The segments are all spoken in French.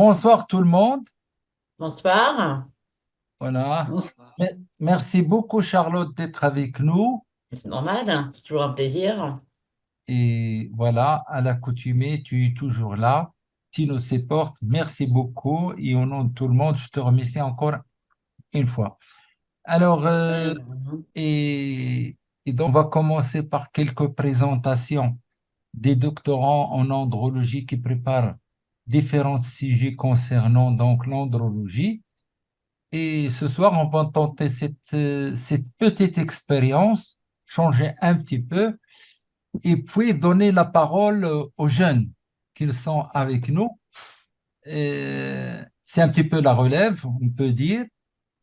Bonsoir tout le monde. Bonsoir. Voilà. Bonsoir. Merci beaucoup Charlotte d'être avec nous. C'est normal, hein, c'est toujours un plaisir. Et voilà, à l'accoutumée, tu es toujours là. Tu nous supportes. Merci beaucoup. Et au nom de tout le monde, je te remercie encore une fois. Alors, Voilà. et, et donc, on va commencer par quelques présentations des doctorants en andrologie qui préparent différents sujets concernant donc l'andrologie. Et ce soir, on va tenter cette petite expérience, changer un petit peu, et puis donner la parole aux jeunes qui sont avec nous. C'est un petit peu la relève, on peut dire.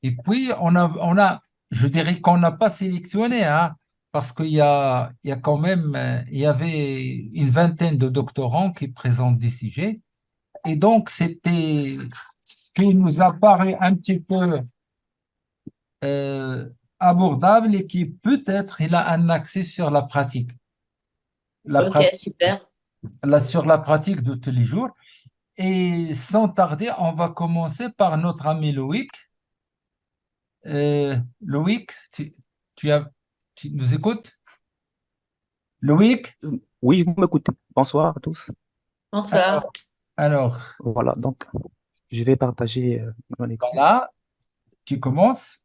Et puis, je dirais qu'on n'a pas sélectionné, hein, parce il y a quand même, il y avait une vingtaine de doctorants qui présentent des sujets. Et donc, c'était ce qui nous apparaît un petit peu euh, abordable et qui peut-être il a un accès sur la pratique, la Ok, pratique, super. sur la pratique de tous les jours. Et sans tarder, on va commencer par notre ami Loïc. Loïc, tu as, tu nous écoutes? Loïc? Oui, vous m'écoutez. Bonsoir à tous. Bonsoir. Alors, alors, Voilà, donc je vais partager mon écran. voilà, tu commences.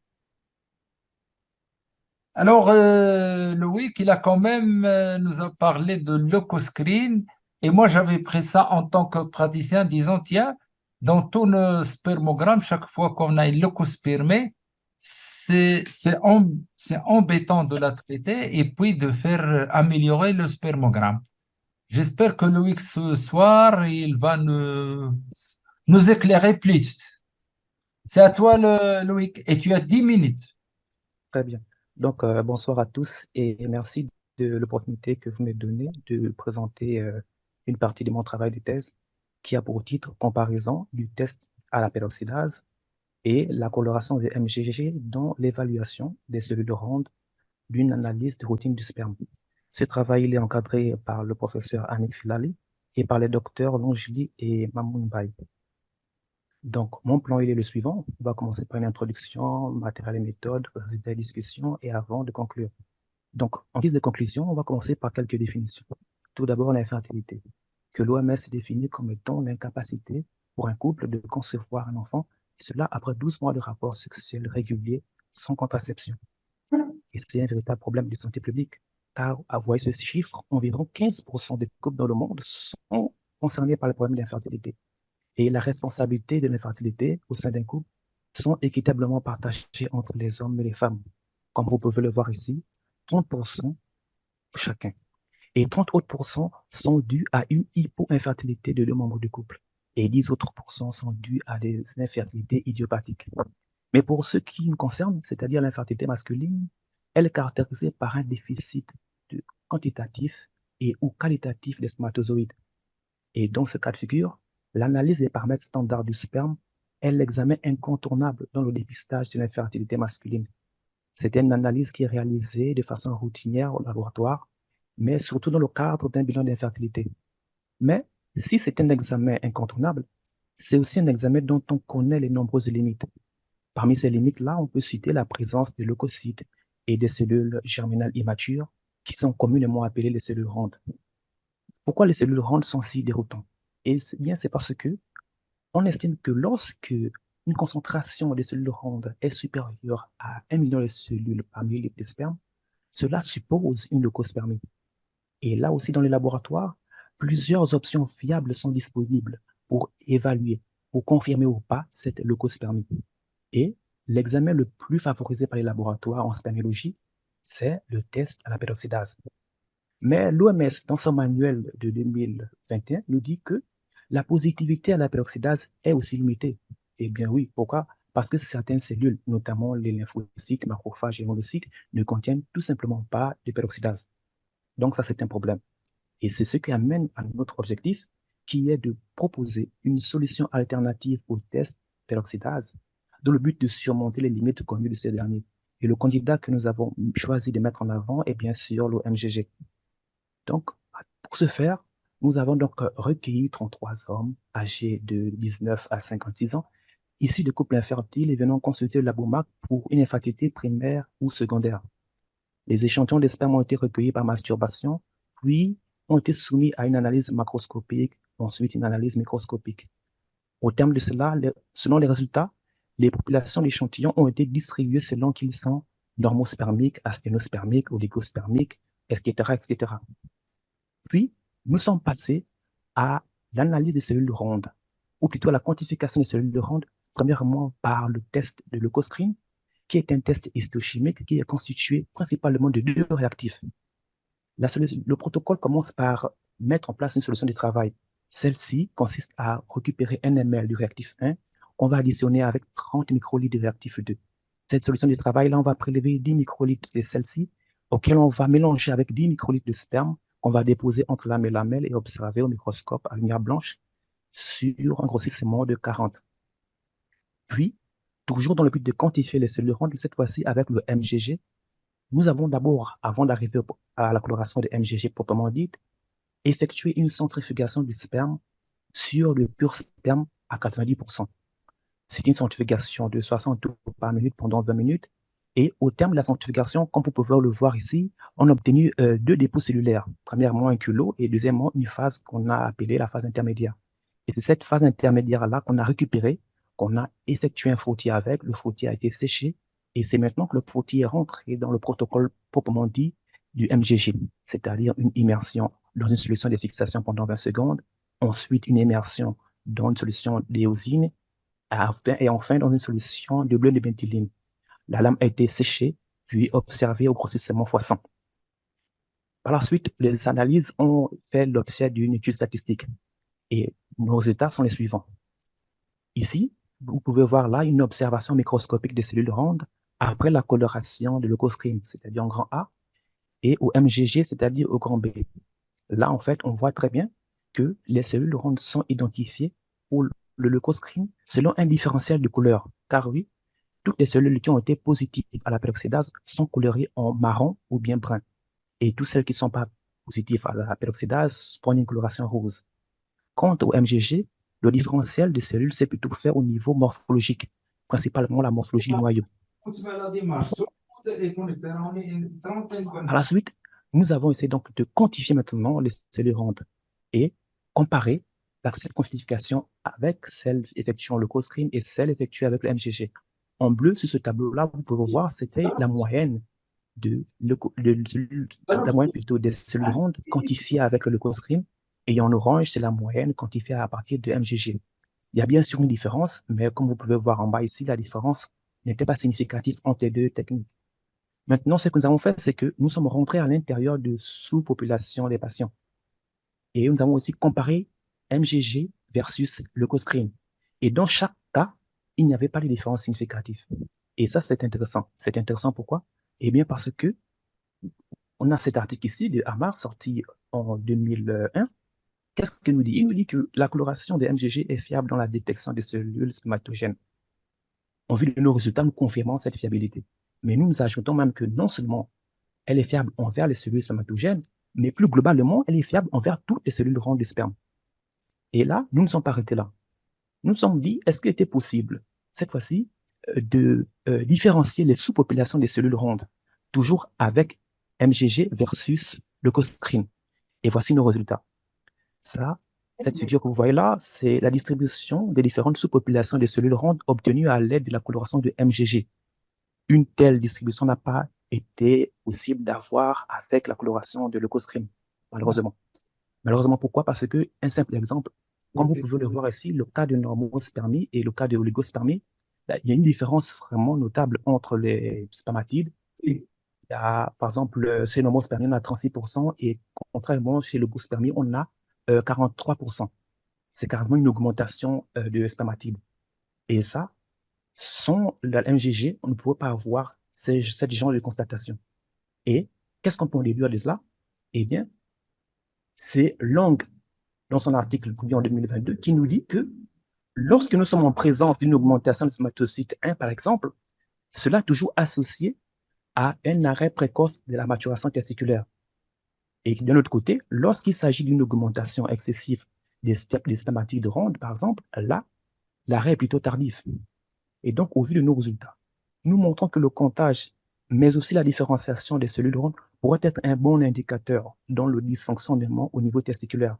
Alors, Loïc, il a quand même nous a parlé de leucoscreen et moi j'avais pris ça en tant que praticien, disant, tiens, dans tous nos spermogrammes, chaque fois qu'on a une leucospermée, c'est embêtant de la traiter et puis de faire améliorer le spermogramme. J'espère que Loïc ce soir, il va nous éclairer plus. C'est à toi, Loïc, et tu as 10 minutes. Très bien. Donc, bonsoir à tous et merci de l'opportunité que vous m'avez donnée de présenter une partie de mon travail de thèse qui a pour titre Comparaison du test à la peroxydase et la coloration des MGG dans l'évaluation des cellules rondes d'une analyse de routine du sperme. Ce travail il est encadré par le professeur Annick Filali et par les docteurs Longili et Mamoun Baye. Donc, mon plan, il est le suivant. On va commencer par une introduction, matériel et méthode, résultats et discussion, et avant de conclure. Donc, en guise de conclusion, on va commencer par quelques définitions. Tout d'abord, l'infertilité, que l'OMS définit comme étant l'incapacité pour un couple de concevoir un enfant, et cela après 12 mois de rapports sexuels réguliers sans contraception. Et c'est un véritable problème de santé publique, car à voir ce chiffre, environ 15% des couples dans le monde sont concernés par le problème d'infertilité et la responsabilité de l'infertilité au sein d'un couple sont équitablement partagées entre les hommes et les femmes. Comme vous pouvez le voir ici, 30% chacun. Et 30 autres pourcents sont dus à une hypo-infertilité de deux membres du couple. Et 10 autres pourcents sont dus à des infertilités idiopathiques. Mais pour ce qui nous concerne, c'est-à-dire l'infertilité masculine, elle est caractérisée par un déficit de quantitatif et ou qualitatif des spermatozoïdes. Et dans ce cas de figure, l'analyse des paramètres standards du sperme est l'examen incontournable dans le dépistage de l'infertilité masculine. C'est une analyse qui est réalisée de façon routinière au laboratoire, mais surtout dans le cadre d'un bilan d'infertilité. Mais si c'est un examen incontournable, c'est aussi un examen dont on connaît les nombreuses limites. Parmi ces limites-là, on peut citer la présence de leucocytes et des cellules germinales immatures qui sont communément appelées les cellules rondes. Pourquoi les cellules rondes sont si déroutantes? Et c'est parce que on estime que lorsque une concentration des cellules rondes est supérieure à 1 million de cellules par millilitre de sperme, cela suppose une leucospermie. Et là aussi, dans les laboratoires, plusieurs options fiables sont disponibles pour évaluer, pour confirmer ou pas cette leucospermie. Et l'examen le plus favorisé par les laboratoires en spermiologie, c'est le test à la peroxydase. Mais l'OMS, dans son manuel de 2021, nous dit que la positivité à la peroxydase est aussi limitée. Eh bien oui, pourquoi? Parce que certaines cellules, notamment les lymphocytes, macrophages et monocytes, ne contiennent tout simplement pas de peroxydase. Donc ça, c'est un problème. Et c'est ce qui amène à notre objectif, qui est de proposer une solution alternative au test peroxydase, dans le but de surmonter les limites connues de ces derniers. Et le candidat que nous avons choisi de mettre en avant est bien sûr l'OMGG. Donc, pour ce faire, nous avons donc recueilli 33 hommes âgés de 19 à 56 ans, issus de couples infertiles et venant consulter le Labomac pour une infertilité primaire ou secondaire. Les échantillons de sperme ont été recueillis par masturbation, puis ont été soumis à une analyse macroscopique, ensuite une analyse microscopique. Au terme de cela, selon les résultats, les populations d'échantillons ont été distribuées selon qu'ils sont normospermiques, asténospermiques, oligospermiques, etc., etc. Puis, nous sommes passés à l'analyse des cellules rondes, ou plutôt à la quantification des cellules rondes, premièrement par le test de leucoscreen, qui est un test histochimique qui est constitué principalement de deux réactifs. Le protocole commence par mettre en place une solution de travail. Celle-ci consiste à récupérer 1 ml du réactif 1, on va additionner avec 30 microlitres du réactif 2. Cette solution de travail-là, on va prélever 10 microlitres de celle-ci, auquel on va mélanger avec 10 microlitres de sperme qu'on va déposer entre lame et lamelle et observer au microscope à lumière blanche sur un grossissement de 40. Puis, toujours dans le but de quantifier les cellules rondes, cette fois-ci avec le MGG, nous avons d'abord, avant d'arriver à la coloration de MGG proprement dite, effectué une centrifugation du sperme sur le pur sperme à 90%. C'est une centrifugation de 60 tours par minute pendant 20 minutes. Et au terme de la centrifugation, comme vous pouvez le voir ici, on a obtenu deux dépôts cellulaires. Premièrement, un culot et deuxièmement, une phase qu'on a appelée la phase intermédiaire. Et c'est cette phase intermédiaire-là qu'on a récupérée, qu'on a effectué un frottis avec. Le frottis a été séché et c'est maintenant que le frottis est rentré dans le protocole proprement dit du MGG, c'est-à-dire une immersion dans une solution de fixation pendant 20 secondes, ensuite une immersion dans une solution d'éosine et enfin dans une solution de bleu de béthyline. La lame a été séchée, puis observée au grossissement x100. Par la suite, les analyses ont fait l'objet d'une étude statistique et nos résultats sont les suivants. Ici, vous pouvez voir là une observation microscopique des cellules rondes après la coloration de leucoscreen, c'est-à-dire en grand A, et au MGG, c'est-à-dire au grand B. Là, en fait, on voit très bien que les cellules rondes sont identifiées pour le leucoscreen selon un différentiel de couleur. Car oui, toutes les cellules qui ont été positives à la peroxydase sont colorées en marron ou bien brun. Et toutes celles qui ne sont pas positives à la peroxydase prennent une coloration rose. Quant au MGG, le différentiel des cellules, c'est plutôt fait au niveau morphologique, principalement la morphologie du noyau. Par la suite, nous avons essayé donc de quantifier maintenant les cellules rondes et comparer cette quantification avec celle effectuée en leucoscreen et celle effectuée avec le MGG. En bleu, sur ce tableau-là, vous pouvez voir, c'était la moyenne la moyenne plutôt des cellules rondes quantifiées avec le leucoscreen et en orange, c'est la moyenne quantifiée à partir de MGG. Il y a bien sûr une différence, mais comme vous pouvez voir en bas ici, la différence n'était pas significative entre les deux techniques. Maintenant, ce que nous avons fait, c'est que nous sommes rentrés à l'intérieur de sous-populations des patients. Et nous avons aussi comparé MGG versus leucoscreen. Et dans chaque cas, il n'y avait pas de différence significative. Et ça, c'est intéressant. C'est intéressant pourquoi? Eh bien, parce que on a cet article ici de Hamar sorti en 2001. Qu'est-ce qu'il nous dit? Il nous dit que la coloration des MGG est fiable dans la détection des cellules spermatogènes. En vue de nos résultats, nous confirmons cette fiabilité. Mais nous ajoutons même que non seulement elle est fiable envers les cellules spermatogènes, mais plus globalement, elle est fiable envers toutes les cellules rondes du sperme. Et là, nous ne sommes pas arrêtés là. Nous nous sommes dit, est-ce qu'il était possible, cette fois-ci, de différencier les sous-populations des cellules rondes, toujours avec MGG versus leucoscreen. Et voici nos résultats. Cette figure que vous voyez là, c'est la distribution des différentes sous-populations des cellules rondes obtenues à l'aide de la coloration de MGG. Une telle distribution n'a pas été possible d'avoir avec la coloration de leucoscreen, malheureusement. Malheureusement, pourquoi? Parce que, un simple exemple, comme vous pouvez le voir ici, le cas de normospermie et le cas de oligospermie, il y a une différence vraiment notable entre les spermatides. Il y a, par exemple, chez normospermie, on a 36% et contrairement chez l'oligospermie, on a 43%. C'est carrément une augmentation de spermatides. Et ça, sans la MGG, on ne pouvait pas avoir ce genre de constatation. Et qu'est-ce qu'on peut en déduire de cela? Eh bien, c'est Long, dans son article publié en 2022, qui nous dit que lorsque nous sommes en présence d'une augmentation de spermatocyte 1, par exemple, cela est toujours associé à un arrêt précoce de la maturation testiculaire. Et d'un autre côté, lorsqu'il s'agit d'une augmentation excessive des spermatides de ronde, par exemple, là, l'arrêt est plutôt tardif. Et donc, au vu de nos résultats, nous montrons que le comptage, mais aussi la différenciation des cellules rondes pourrait être un bon indicateur dans le dysfonctionnement au niveau testiculaire.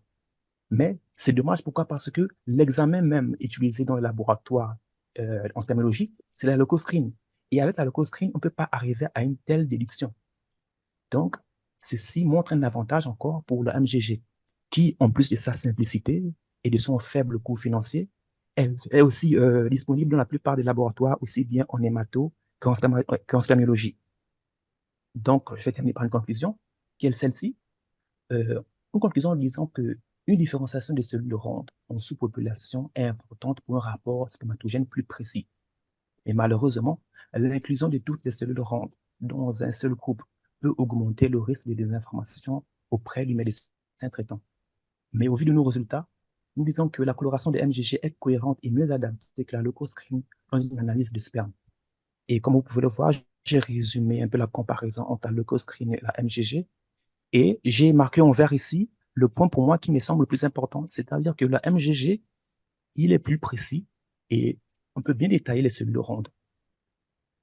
Mais c'est dommage, pourquoi? Parce que l'examen même utilisé dans le laboratoire en spermologie, c'est la leucoscreen. Et avec la leucoscreen, on ne peut pas arriver à une telle déduction. Donc, ceci montre un avantage encore pour le MGG, qui, en plus de sa simplicité et de son faible coût financier, est aussi disponible dans la plupart des laboratoires, aussi bien en hémato qu'en spermiologie. Donc, je vais terminer par une conclusion, qui est celle-ci. Une conclusion en disant que une différenciation des cellules rondes en sous-population est importante pour un rapport spermatogène plus précis. Et malheureusement, l'inclusion de toutes les cellules rondes dans un seul groupe peut augmenter le risque de désinformation auprès du médecin traitant. Mais au vu de nos résultats, nous disons que la coloration des MGG est cohérente et mieux adaptée que la leucoscreen dans une analyse de sperme. Et comme vous pouvez le voir, j'ai résumé un peu la comparaison entre la leucoscreen et la MGG. Et j'ai marqué en vert ici le point pour moi qui me semble le plus important, c'est-à-dire que la MGG, il est plus précis et on peut bien détailler les cellules rondes.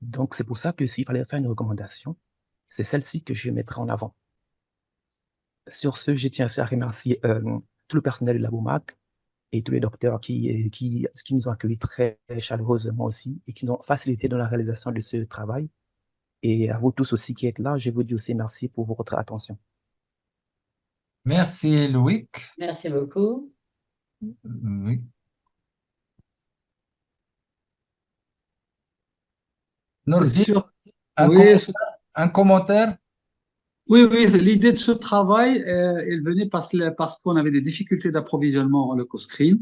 Donc, c'est pour ça que s'il fallait faire une recommandation, c'est celle-ci que je mettrai en avant. Sur ce, je tiens à remercier tout le personnel de la BOMAC et tous les docteurs qui nous ont accueillis très chaleureusement aussi et qui nous ont facilité dans la réalisation de ce travail. Et à vous tous aussi qui êtes là, je vous dis aussi merci pour votre attention. Merci, Loïc. Merci beaucoup. Oui. Nourdine, Sur- un Oui, un commentaire? oui, oui, l'idée de ce travail, elle venait parce qu'on avait des difficultés d'approvisionnement en leucoscreen.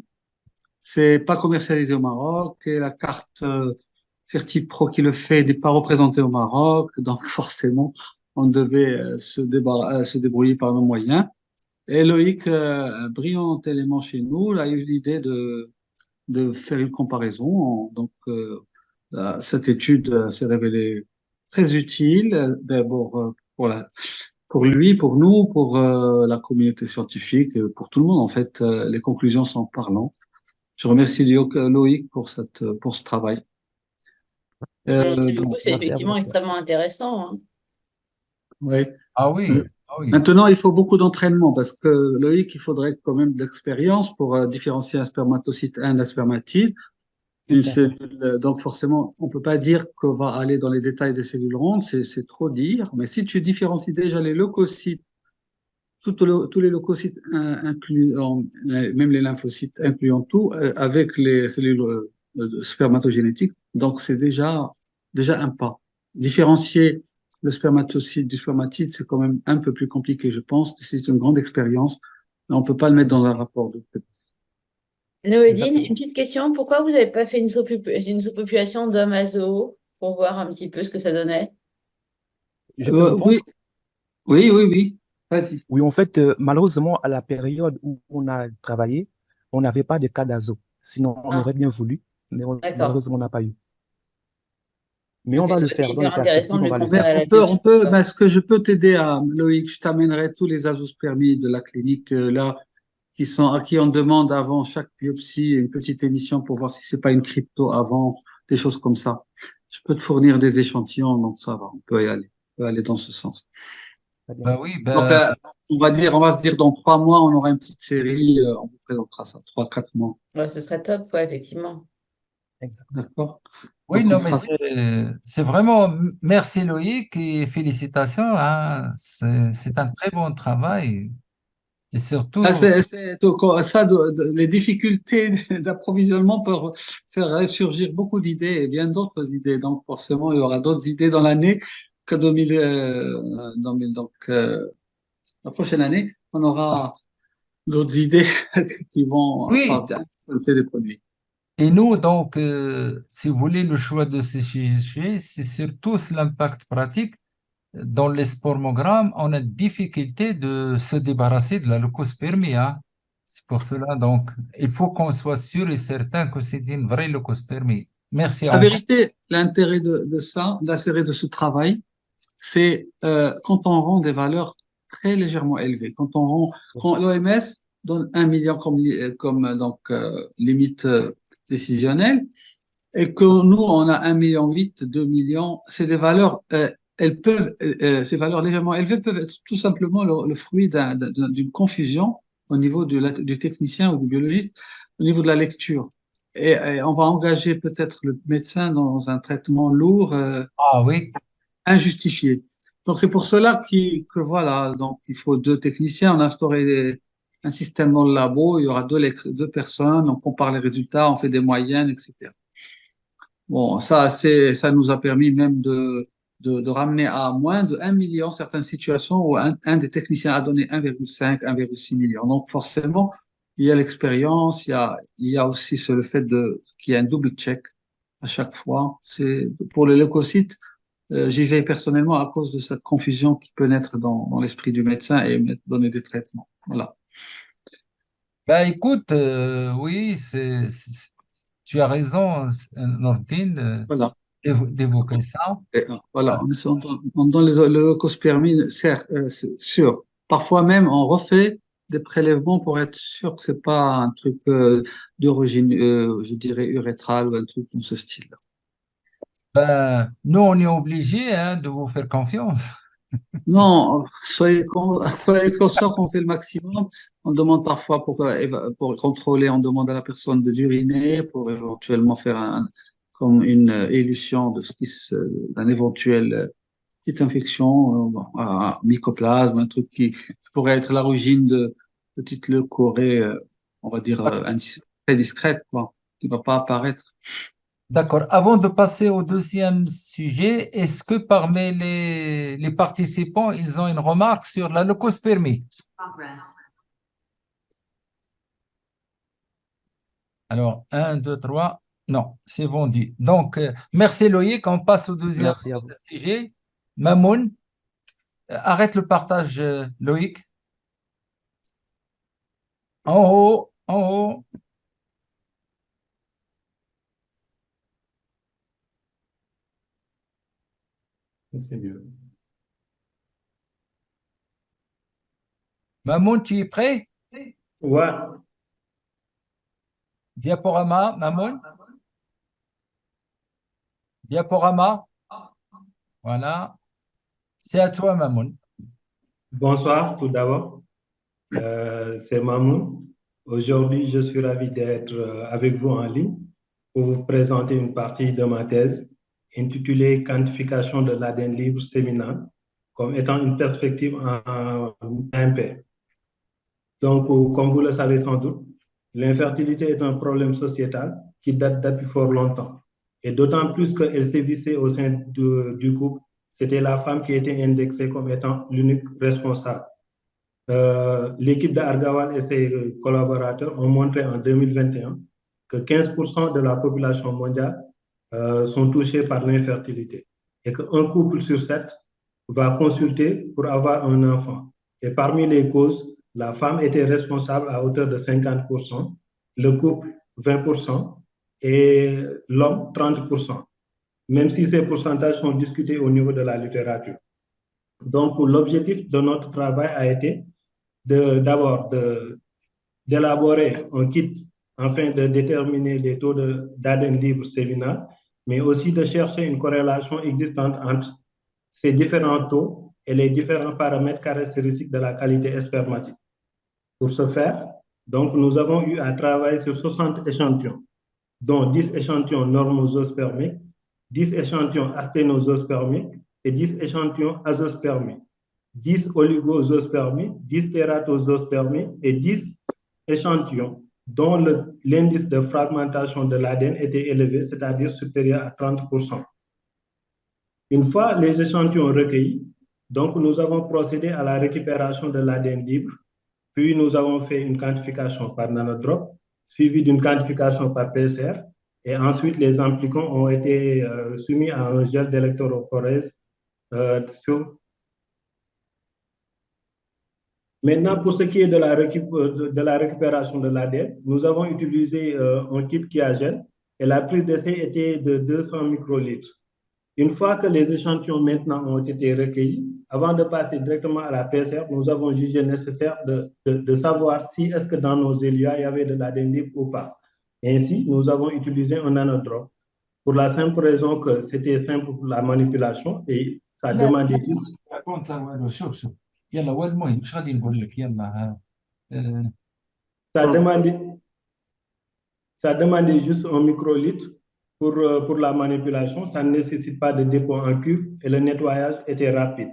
C'est pas commercialisé au Maroc et la carte Fertile Pro qui le fait n'est pas représentée au Maroc, donc forcément, on devait se débrouiller par nos moyens. Et Loïc, un brillant élément chez nous, a eu l'idée de faire une comparaison. Donc, cette étude s'est révélée très utile, d'abord pour lui, pour nous, pour la communauté scientifique, pour tout le monde. En fait, les conclusions sont parlantes. Je remercie Loïc pour ce travail. Merci Donc, beaucoup, c'est Merci à vous, effectivement docteur. extrêmement intéressant, hein. ouais. Ah oui, ah oui. Maintenant, il faut beaucoup d'entraînement parce que Loïc, il faudrait quand même de l'expérience pour différencier un spermatocyte et un spermatide. Tout Une à fait. cellule, donc forcément, on peut pas dire qu'on va aller dans les détails des cellules rondes, c'est trop dire. Mais si tu différencies déjà les leucocytes, tous les leucocytes incluant, même les lymphocytes incluant tout, avec les cellules spermatogénétiques, donc c'est déjà un pas. Différencier le spermatocyte du spermatide, c'est quand même un peu plus compliqué, je pense. C'est une grande expérience, mais on peut pas le mettre dans un rapport. Noédine, Exactement. une petite question. Pourquoi vous n'avez pas fait une sous-population d'hommes azo pour voir un petit peu ce que ça donnait? Je peux répondre? Oui, oui, oui, oui. Vas-y. Oui, en fait, malheureusement, à la période où on a travaillé, on n'avait pas de cas d'ASO. Sinon, on Ah, aurait bien voulu, mais d'accord. malheureusement, on n'a pas eu. Mais on Donc, va ça le aurait été faire dans les hyper intéressant perspectives, de on les va le Mais faire. comparer à la biopsie. ben, ce que je peux t'aider à, Loïc, je t'amènerai tous les azoospermies de la clinique là, à qui on demande avant chaque biopsie une petite émission pour voir si c'est pas une crypto avant, des choses comme ça. Je peux te fournir des échantillons, donc ça va, on peut y aller, on peut aller dans ce sens. Très bien. Ben oui, Donc, ben, on va se dire dans 3 mois, on aura une petite série, on vous présentera ça, 3, 4 mois. Ouais, ce serait top, ouais, effectivement. Exact. D'accord? oui, Donc, on non, mais fera. c'est vraiment, merci Loïc et félicitations, hein. C'est un très bon travail et Ah, surtout, donc, ça, les difficultés d'approvisionnement peuvent faire ressurgir beaucoup d'idées et bien d'autres idées. Donc, forcément, il y aura d'autres idées dans l'année que 2000, donc, la prochaine année, on aura d'autres idées qui vont oui. partir des produits. Et nous, donc, si vous voulez, le choix de ces sujets, c'est surtout l'impact pratique. Dans les spermogrammes, on a difficulté de se débarrasser de la leucospermie, hein. C'est pour cela, donc, il faut qu'on soit sûr et certain que c'est une vraie leucospermie. Merci La encore. vérité, l'intérêt de ça, l'intérêt de ce travail, c'est quand on rend des valeurs très légèrement élevé. Quand l'OMS donne 1 million limite décisionnelle, et que nous, on a 1,8 million, 2 millions, c'est des valeurs, ces valeurs légèrement élevées peuvent être tout simplement le fruit d'une confusion au niveau du technicien ou du biologiste, au niveau de la lecture. Et on va engager peut-être le médecin dans un traitement lourd, Ah oui, injustifié. Donc c'est pour cela que voilà, donc il faut deux techniciens, on a instauré un système dans le labo, il y aura deux personnes, on compare les résultats, on fait des moyennes, etc. Bon, ça nous a permis même de ramener à moins de 1 million certaines situations où un des techniciens a donné 1,5, 1,6 million. Donc, forcément, il y a l'expérience, il y a aussi le fait qu'il y a un double check à chaque fois. Pour le leucocyte, j'y vais personnellement à cause de cette confusion qui peut naître dans l'esprit du médecin et donner des traitements. Voilà. ben écoute, oui, tu as raison, Nordine, Voilà. d'évoquer ça. Et, voilà, on donne le leucospermie, c'est sûr. Parfois même, on refait des prélèvements pour être sûr que c'est pas un truc d'origine, je dirais, urétrale ou un truc dans ce style-là. Ben, nous, on est obligés hein, de vous faire confiance. Non, soyez conscient qu'on fait le maximum. On demande parfois pour contrôler, on demande à la personne d'uriner pour éventuellement faire comme une élution d'un éventuel petite infection, bon, un mycoplasme, un truc qui pourrait être l'origine de petites leucorrhées, on va dire, très discrètes, quoi, qui ne va pas apparaître. D'accord. Avant de passer au deuxième sujet, est-ce que parmi les participants, ils ont une remarque sur la leucospermie? Alors, un, deux, trois. Non, c'est vendu. Donc, merci Loïc. On passe au deuxième Merci à vous. sujet. Mamoun, arrête le partage, Loïc. En haut, en haut. C'est mieux. Mamoun, tu es prêt? Ouais, Diaporama, Mamoun. Diaporama. Voilà. C'est à toi, Mamoun. bonsoir tout d'abord. C'est Mamou. Aujourd'hui, je suis ravi d'être avec vous en ligne pour vous présenter une partie de ma thèse intitulée Quantification de l'ADN libre séminal comme étant une perspective en AMP. Donc, comme vous le savez sans doute, l'infertilité est un problème sociétal qui date depuis fort longtemps. Et d'autant plus qu'elle sévissait au sein du couple, c'était la femme qui était indexée comme étant l'unique responsable. L'équipe d'Argawal et ses collaborateurs ont montré en 2021 que 15% de la population mondiale sont touchés par l'infertilité et qu'un couple sur 7 va consulter pour avoir un enfant. Et parmi les causes, la femme était responsable à hauteur de 50%, le couple 20% et l'homme 30%, même si ces pourcentages sont discutés au niveau de la littérature. Donc, l'objectif de notre travail a été d'abord d'élaborer un kit afin de déterminer les taux d'ADN libre séminal, mais aussi de chercher une corrélation existante entre ces différents taux et les différents paramètres caractéristiques de la qualité spermatique. Pour ce faire, donc, nous avons eu à travailler sur 60 échantillons, dont 10 échantillons normosospermiques, 10 échantillons asténosospermiques et 10 échantillons azospermiques, 10 oligosospermies, 10 tératosospermies et 10 échantillons dont l'indice de fragmentation de l'ADN était élevé, c'est-à-dire supérieur à 30%. Une fois les échantillons recueillis, donc nous avons procédé à la récupération de l'ADN libre, puis nous avons fait une quantification par nanodrop, suivie d'une quantification par PCR, et ensuite les amplicons ont été soumis à un gel d'électrophorèse sur. Maintenant, pour ce qui est de la récupération de l'ADN, nous avons utilisé un kit Qiagen et la prise d'essai était de 200 microlitres. Une fois que les échantillons maintenant ont été recueillis, avant de passer directement à la PCR, nous avons jugé nécessaire de savoir si est-ce que dans nos ELIA, il y avait de l'ADN libre ou pas. Ainsi, nous avons utilisé un nanodrop pour la simple raison que c'était simple pour la manipulation et ça لا demandait juste, كنت والو شوف يلا هو المهم اش غادي نقول لك يلا ça demandait, ça demandait juste un microlitre pour la manipulation. Ça ne nécessite pas de dépôt en cuve et le nettoyage était rapide.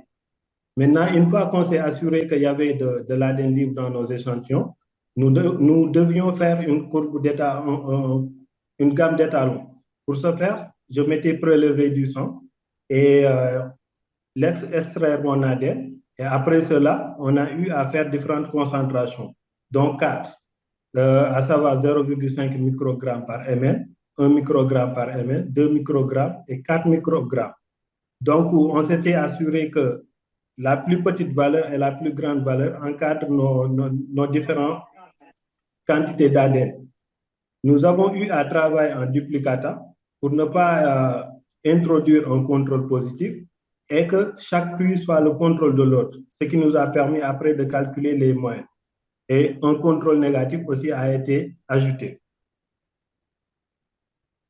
Maintenant, une fois qu'on s'est assuré qu'il y avait de l'ADN libre dans nos échantillons, nous devions faire une courbe d'état, une gamme d'étalons. Pour ce faire, je m'étais prélevé du sang et extraire mon ADN. Et après cela, on a eu à faire différentes concentrations, dont 4, à savoir 0,5 microgrammes par ml, 1 microgramme par ml, 2 microgrammes et 4 microgrammes. Donc, on s'était assuré que la plus petite valeur et la plus grande valeur encadrent nos différentes quantités d'ADN. Nous avons eu à travailler en duplicata pour ne pas introduire un contrôle positif et que chaque puits soit le contrôle de l'autre, ce qui nous a permis après de calculer les moyens. Et un contrôle négatif aussi a été ajouté.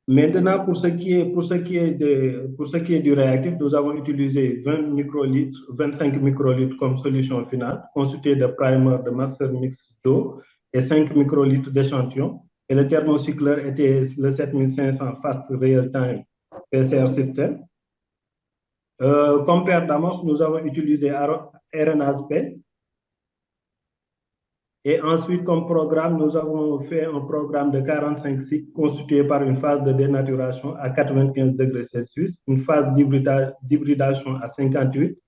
Maintenant, pour ce qui est du réactif, nous avons utilisé 20 microlitres, 25 microlitres comme solution finale, constituée de primer de master mix d'eau et 5 microlitres d'échantillon. Et le thermocycleur était le 7500 Fast Real Time PCR System. Comme paire d'amorce, nous avons utilisé RNASP. Et ensuite, comme programme, nous avons fait un programme de 45 cycles constitué par une phase de dénaturation à 95 degrés Celsius, une phase d'hybridation à 58,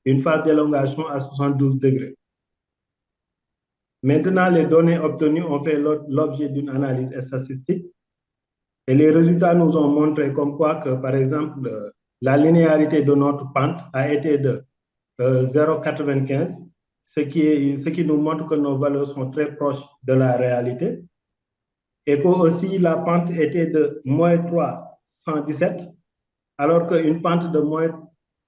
une phase d'élongation à 72 degrés. Maintenant, les données obtenues ont fait l'objet d'une analyse statistique et les résultats nous ont montré comme quoi que, par exemple, la linéarité de notre pente a été de 0,95, ce qui nous montre que nos valeurs sont très proches de la réalité, et que aussi la pente était de moins 3,117, alors qu'une pente de moins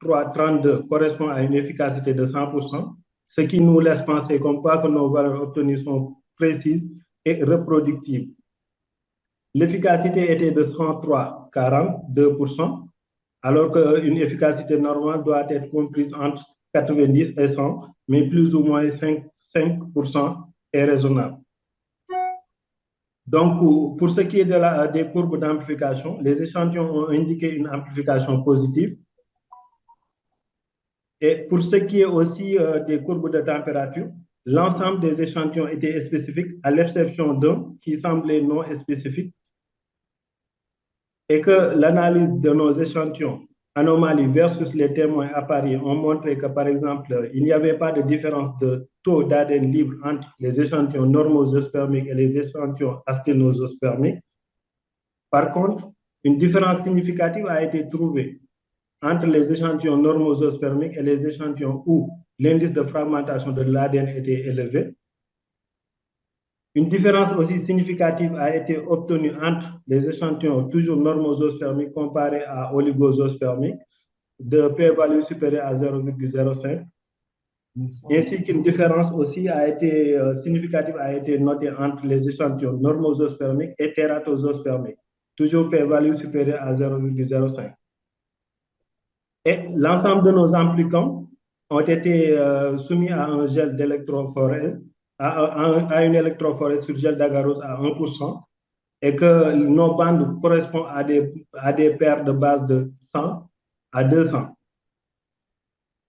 3,32 correspond à une efficacité de 100%, ce qui nous laisse penser comme quoi que nos valeurs obtenues sont précises et reproductibles. L'efficacité était de 103,42%, alors qu'une efficacité normale doit être comprise entre 90 et 100, mais plus ou moins 5% est raisonnable. Donc, pour ce qui est des courbes d'amplification, les échantillons ont indiqué une amplification positive. Et pour ce qui est aussi des courbes de température, l'ensemble des échantillons étaient spécifiques, à l'exception d'un qui semblait non spécifique, et que l'analyse de nos échantillons, anomalies versus les témoins à Paris, ont montré que, par exemple, il n'y avait pas de différence de taux d'ADN libre entre les échantillons normosospermiques et les échantillons asténosospermiques. Par contre, une différence significative a été trouvée entre les échantillons normosospermiques et les échantillons où l'indice de fragmentation de l'ADN était élevé. Une différence aussi significative a été obtenue entre les échantillons toujours normosospermiques comparés à oligosospermiques de p-value supérieure à 0,05. Ainsi qu'une différence aussi significative a été notée entre les échantillons normosospermiques et tératosospermiques, toujours p-value supérieure à 0,05. Et l'ensemble de nos implicants ont été soumis à un gel d'électrophorèse, à une électrophorèse sur gel d'agarose à 1%, et que nos bandes correspondent à des paires de bases de 100 à 200.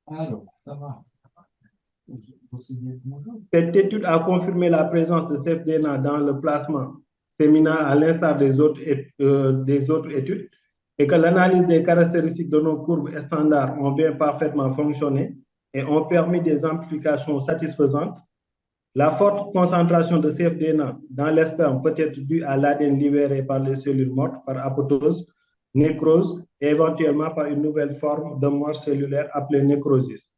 Alors, ça va. Cette étude a confirmé la présence de cfDNA dans le plasma séminal à l'instar des autres études, et que l'analyse des caractéristiques de nos courbes standards ont bien parfaitement fonctionné et ont permis des amplifications satisfaisantes. La forte concentration de cfDNA dans l'esperme peut être due à l'ADN libéré par les cellules mortes par apoptose, nécrose et éventuellement par une nouvelle forme de mort cellulaire appelée nécrosis.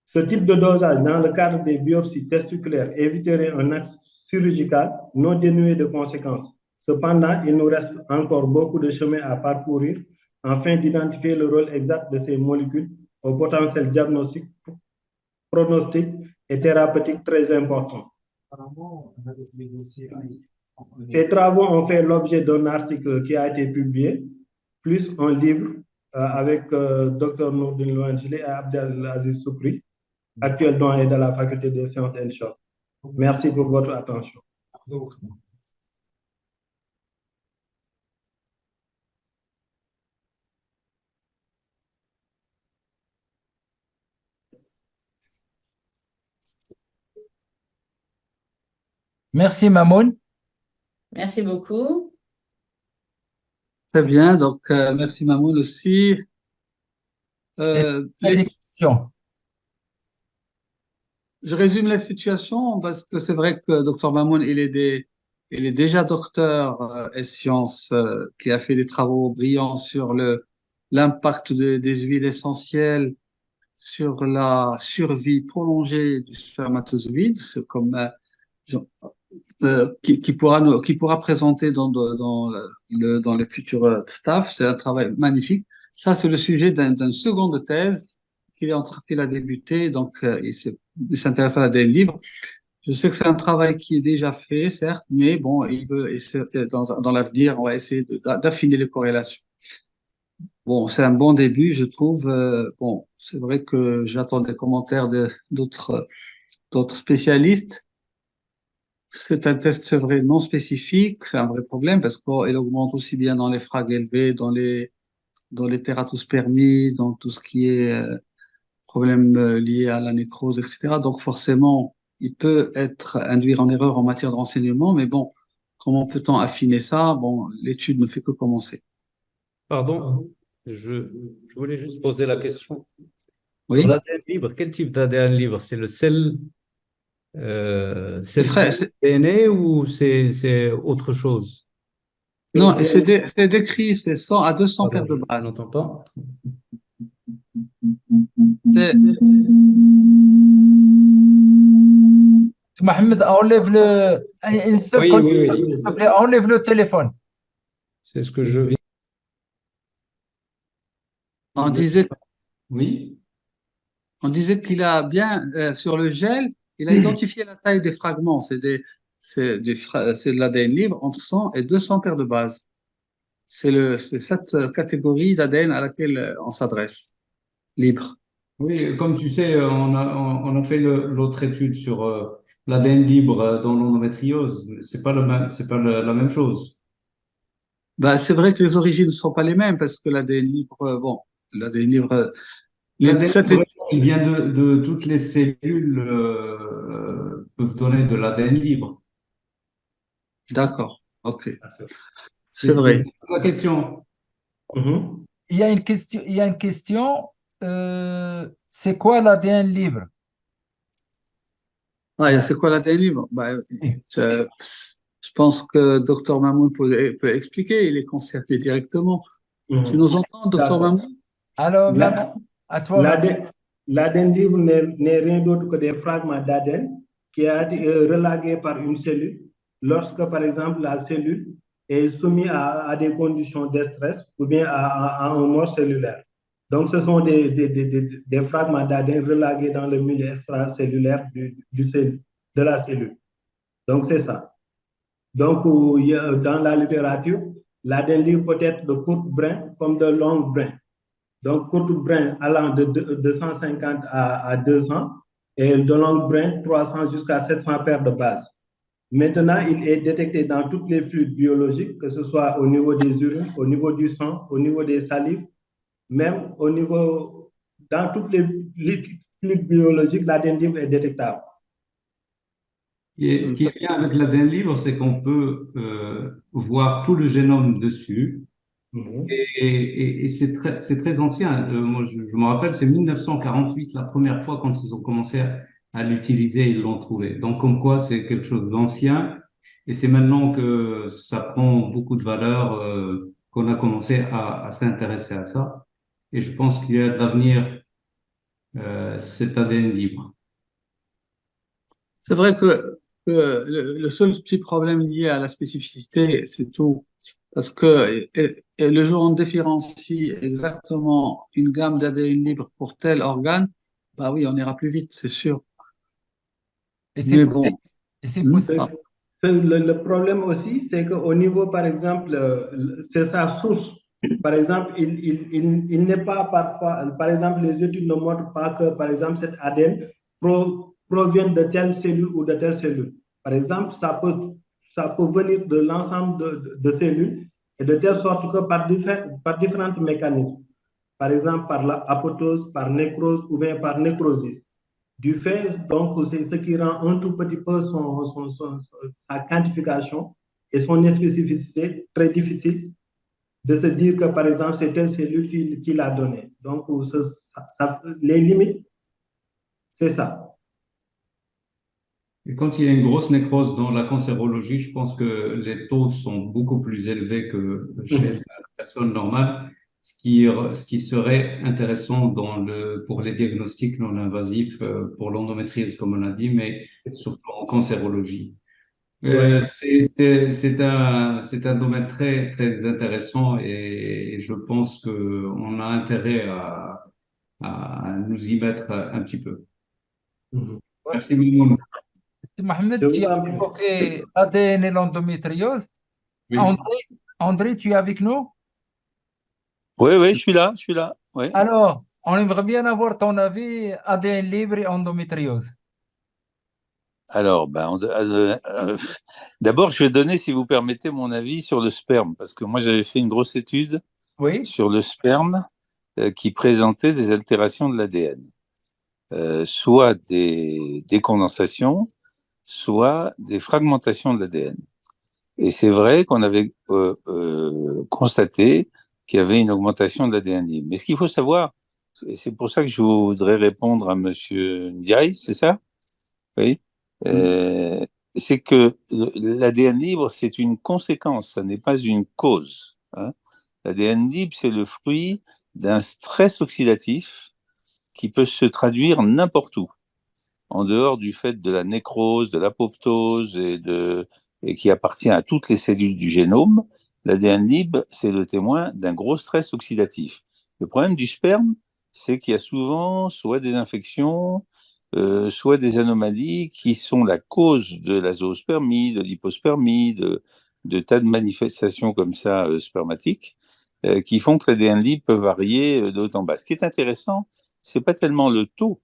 Ce type de dosage dans le cadre des biopsies testiculaires éviterait un acte chirurgical non dénué de conséquences. Cependant, il nous reste encore beaucoup de chemin à parcourir afin d'identifier le rôle exact de ces molécules au potentiel diagnostic, pronostic et thérapeutique très important. Ces travaux ont fait l'objet d'un article qui a été publié, plus un livre avec Dr Nourdine Louangeli et Abdelaziz Soukri, actuel doyen de la faculté des sciences et Shop. Merci pour votre attention. Merci, Mamoun. Merci beaucoup. Très bien, donc merci Mamoun aussi. Est-ce qu'il y a des questions? Je résume la situation parce que c'est vrai que Dr Mamoun, il est déjà docteur en sciences, qui a fait des travaux brillants sur l'impact des huiles essentielles sur la survie prolongée du spermatozoïde. C'est comme qui pourra présenter dans les futurs staff. C'est un travail magnifique. Ça, c'est le sujet d'une seconde thèse qu'il a débuté. Donc, il s'intéresse à l'ADN libre. Je sais que c'est un travail qui est déjà fait, certes, mais bon, il veut essayer, dans l'avenir, on va essayer d'affiner les corrélations. Bon, c'est un bon début, je trouve. Bon, c'est vrai que j'attends des commentaires d'autres spécialistes. C'est un test, c'est vrai, non spécifique, c'est un vrai problème parce qu'il augmente aussi bien dans les frags élevés, dans les tératospermies, dans tout ce qui est problème lié à la nécrose, etc. Donc forcément, il peut induire en erreur en matière de renseignement, mais bon, comment peut-on affiner ça? Bon, l'étude ne fait que commencer. Pardon, je voulais juste poser la question. Oui, Sur l'ADN libre, quel type d'ADN libre? C'est le sel, c'est vrai, DNA ou c'est autre chose? non, et c'est décrit, c'est 100 à 200 paires Pardon, de je bases. n'entends pas. C'est- Mohamed, enlève une Oui, seconde, oui, s'il oui. te plaît, enlève le téléphone. C'est ce que je viens. On disait, Oui. on disait qu'il a bien, sur le gel, il a identifié la taille des fragments. C'est de l'ADN libre entre 100 et 200 paires de bases. C'est cette catégorie d'ADN à laquelle on s'adresse, libre. Oui, comme tu sais, on a fait l'autre étude sur l'ADN libre dans l'endométriose. C'est pas le même, c'est pas la même chose. Ben, c'est vrai que les origines ne sont pas les mêmes parce que l'ADN libre, bon, l'ADN libre, L'ADN cette libre, il vient de toutes les cellules peuvent donner de l'ADN libre. d'accord, ok, c'est C'est vrai. la question. Mhm. Il y a une question, c'est quoi l'ADN libre? Ouais, c'est quoi l'ADN libre? Ben, Oui. je pense que Dr Mamoun peut expliquer, il est concerné directement. Tu Mhm. nous entends, Dr D'accord. Mamoun? Alors, La- Maman, à toi, Maman. L'ADN libre n'est rien d'autre que des fragments d'ADN qui a été relagué par une cellule lorsque, par exemple, la cellule est soumise à des conditions de stress ou bien à un mort cellulaire. Donc, ce sont des fragments d'ADN relagués dans le milieu extracellulaire de la cellule. Donc, c'est ça. Donc, dans la littérature, l'ADN libre peut être de courtes brins comme de longues brins. Donc, courte brin allant de 150 à 200 et de longue brin 300 jusqu'à 700 paires de bases. Maintenant, il est détecté dans tous les fluides biologiques, que ce soit au niveau des urines, au niveau du sang, au niveau des salives, même dans tous les fluides biologiques, l'ADN libre est détectable. Et ce qui est bien avec l'ADN libre, c'est qu'on peut voir tout le génome dessus. Mhm. Et c'est très ancien. Moi, je me rappelle, c'est 1948, la première fois quand ils ont commencé à l'utiliser, ils l'ont trouvé. Donc, comme quoi, c'est quelque chose d'ancien. Et c'est maintenant que ça prend beaucoup de valeur, qu'on a commencé à s'intéresser à ça. Et je pense qu'il y a de l'avenir, cet ADN libre. C'est vrai que le seul petit problème lié à la spécificité, c'est tout. Parce que et le jour où on différencie exactement une gamme d'ADN libre pour tel organe, bah oui, on ira plus vite, c'est sûr. Et c'est Mais bon, et c'est hmm, possible. ah, Le problème aussi, c'est qu'au niveau, par exemple, c'est sa source. Par exemple, il n'est pas parfois, par exemple, les études ne montrent pas que, par exemple, cet ADN provient de telle cellule ou de telle cellule. Par exemple, ça peut venir de l'ensemble de cellules et de telle sorte que par différents mécanismes. Par exemple, par la apoptose, par nécrose ou bien par nécrosis. Du fait, donc, c'est ce qui rend un tout petit peu sa quantification et son spécificité très difficile de se dire que, par exemple, c'est telle cellule qui l'a donné. Donc, les limites, c'est ça. Et quand il y a une grosse nécrose dans la cancérologie, je pense que les taux sont beaucoup plus élevés que chez la personne normale, ce qui serait intéressant pour les diagnostics non invasifs, pour l'endométriose, comme on a dit, mais surtout en cancérologie. Ouais. C'est un domaine très, très intéressant et je pense qu'on a intérêt à nous y mettre un petit peu. Mhm. Merci, Mimoun. Je Mohamed, tu vous as en prie. évoqué l'ADN et l'endométriose. Oui. André, André, tu es avec nous? Oui, oui, je suis là, je suis là. Oui. Alors, on aimerait bien avoir ton avis ADN libre et endométriose. Alors, d'abord, je vais donner, si vous permettez, mon avis sur le sperme, parce que moi, j'avais fait une grosse étude Oui? sur le sperme qui présentait des altérations de l'ADN, soit des décondensations, soit des fragmentations de l'ADN. Et c'est vrai qu'on avait constaté qu'il y avait une augmentation de l'ADN libre. Mais ce qu'il faut savoir, c'est pour ça que je voudrais répondre à Monsieur Ndiaye, c'est ça? Oui. Euh, c'est que l'ADN libre, c'est une conséquence, ça n'est pas une cause. Hein. L'ADN libre, c'est le fruit d'un stress oxydatif qui peut se traduire n'importe où, en dehors du fait de la nécrose, de l'apoptose et qui appartient à toutes les cellules du génome. L'ADN libre, c'est le témoin d'un gros stress oxydatif. Le problème du sperme, c'est qu'il y a souvent soit des infections, soit des anomalies qui sont la cause de la zoospermie, de l'hypospermie, de tas de manifestations comme ça spermatiques, qui font que l'ADN libre peut varier de haut en bas. Ce qui est intéressant, c'est pas tellement le taux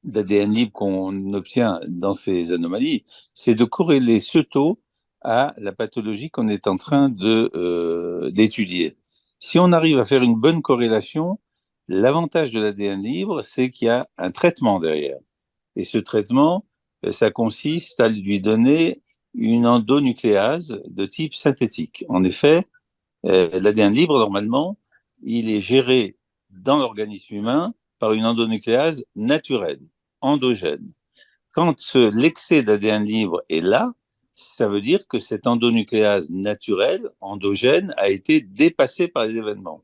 d'ADN libre qu'on obtient dans ces anomalies, c'est de corréler ce taux à la pathologie qu'on est en train d'étudier. Si on arrive à faire une bonne corrélation, l'avantage de l'ADN libre, c'est qu'il y a un traitement derrière. Et ce traitement, ça consiste à lui donner une endonucléase de type synthétique. En effet, l'ADN libre, normalement, il est géré dans l'organisme humain par une endonucléase naturelle, endogène. Quand l'excès d'ADN libre est là, ça veut dire que cette endonucléase naturelle, endogène, a été dépassée par les événements.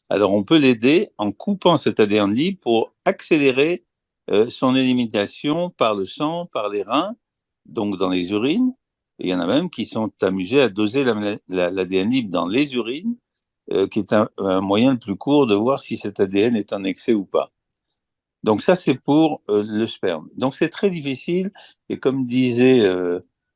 Alors, on peut l'aider en coupant cet ADN libre pour accélérer son élimination par le sang, par les reins, donc dans les urines. Et il y en a même qui sont amusés à doser l'ADN libre dans les urines, qui est un moyen le plus court de voir si cet ADN est en excès ou pas. Donc ça, c'est pour le sperme. Donc c'est très difficile. Et comme disait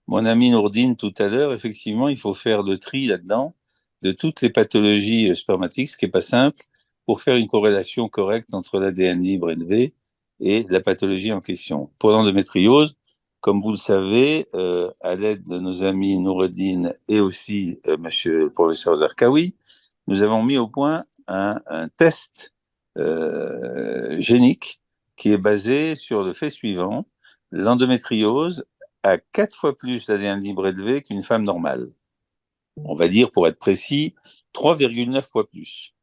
mon ami Nourdine tout à l'heure, effectivement, il faut faire le tri là-dedans de toutes les pathologies spermatiques, ce qui n'est pas simple, pour faire une corrélation correcte entre l'ADN libre élevé et la pathologie en question. Pour l'endométriose, comme vous le savez, à l'aide de nos amis Nourdine et aussi monsieur le professeur Zarqawi, nous avons mis au point un test génique qui est basé sur le fait suivant. L'endométriose a 4 fois plus d'ADN libre élevé qu'une femme normale. On va dire, pour être précis, 3,9 fois plus.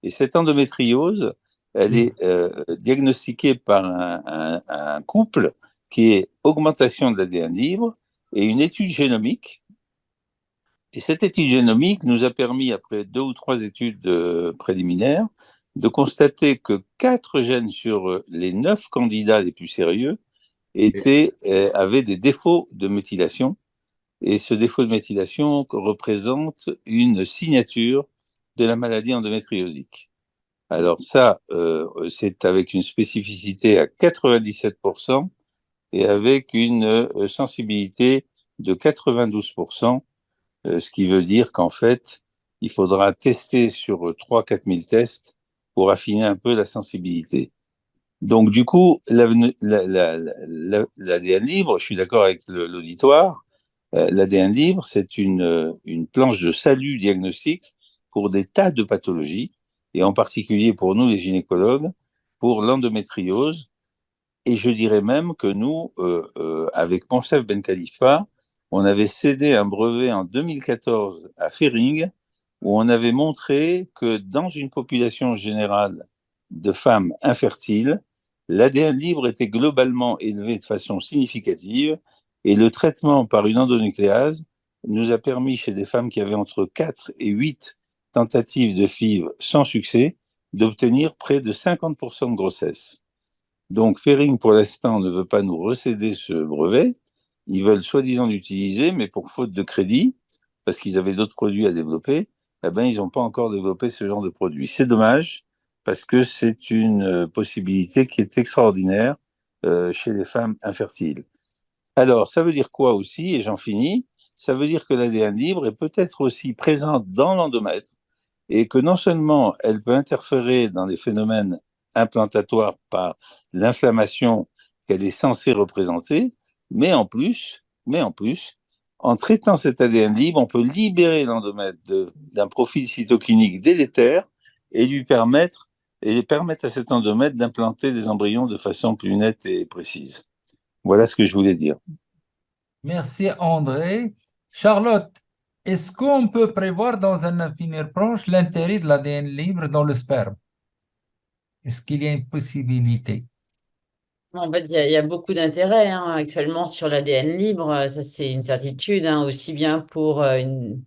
Et cette endométriose, elle est diagnostiquée par un couple qui est augmentation de l'ADN libre et une étude génomique. Et cette étude génomique nous a permis, après 2 ou 3 études préliminaires, de constater que 4 gènes sur les 9 candidats les plus sérieux avaient des défauts de méthylation Et ce défaut de méthylation représente une signature de la maladie endométriosique. Alors ça, c'est avec une spécificité à 97% et avec une sensibilité de 92%, ce qui veut dire qu'en fait, il faudra tester sur 3-4 000 tests pour affiner un peu la sensibilité. Donc, du coup, l'ADN libre, je suis d'accord avec l'auditoire, l'ADN libre, c'est une planche de salut diagnostique pour des tas de pathologies, et en particulier pour nous, les gynécologues, pour l'endométriose. Et je dirais même que nous, avec Monsef Ben Khalifa, on avait cédé un brevet en 2014 à Ferring, où on avait montré que dans une population générale de femmes infertiles, l'ADN libre était globalement élevé de façon significative, et le traitement par une endonucléase nous a permis, chez des femmes qui avaient entre 4 et 8 tentatives de FIV sans succès, d'obtenir près de 50% de grossesse. Donc, Ferring, pour l'instant, ne veut pas nous recéder ce brevet. Ils veulent soi-disant l'utiliser, mais pour faute de crédit, parce qu'ils avaient d'autres produits à développer, eh ben, ils n'ont pas encore développé ce genre de produit. C'est dommage, parce que c'est une possibilité qui est extraordinaire chez les femmes infertiles. Alors, ça veut dire quoi aussi, et j'en finis, ça veut dire que l'ADN libre est peut-être aussi présente dans l'endomètre, et que non seulement elle peut interférer dans les phénomènes implantatoires par l'inflammation qu'elle est censée représenter, mais en plus, en traitant cet ADN libre, on peut libérer l'endomètre d'un profil cytokinique délétère et permettre à cet endomètre d'implanter des embryons de façon plus nette et précise. Voilà ce que je voulais dire. Merci André. Charlotte, est-ce qu'on peut prévoir dans un avenir proche l'intérêt de l'ADN libre dans le sperme? Est-ce qu'il y a une possibilité? En fait, il y a beaucoup d'intérêt hein, actuellement sur l'ADN libre, ça c'est une certitude, hein, aussi bien pour une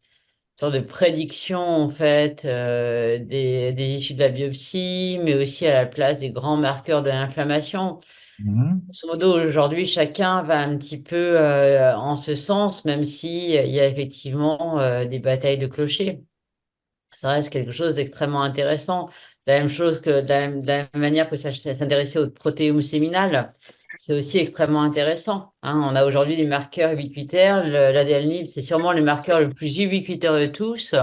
sorte de prédiction en fait des issues de la biopsie, mais aussi à la place des grands marqueurs de l'inflammation. Mhm. Grosso modo, aujourd'hui, chacun va un petit peu en ce sens, même si il y a effectivement des batailles de clochers. Ça reste quelque chose d'extrêmement intéressant. De la même chose que de la même manière que ça s'intéresser au protéome séminal, c'est aussi extrêmement intéressant. Hein. On a aujourd'hui des marqueurs ubiquitaires. L'ADN libre, c'est sûrement le marqueur le plus ubiquitaire de tous.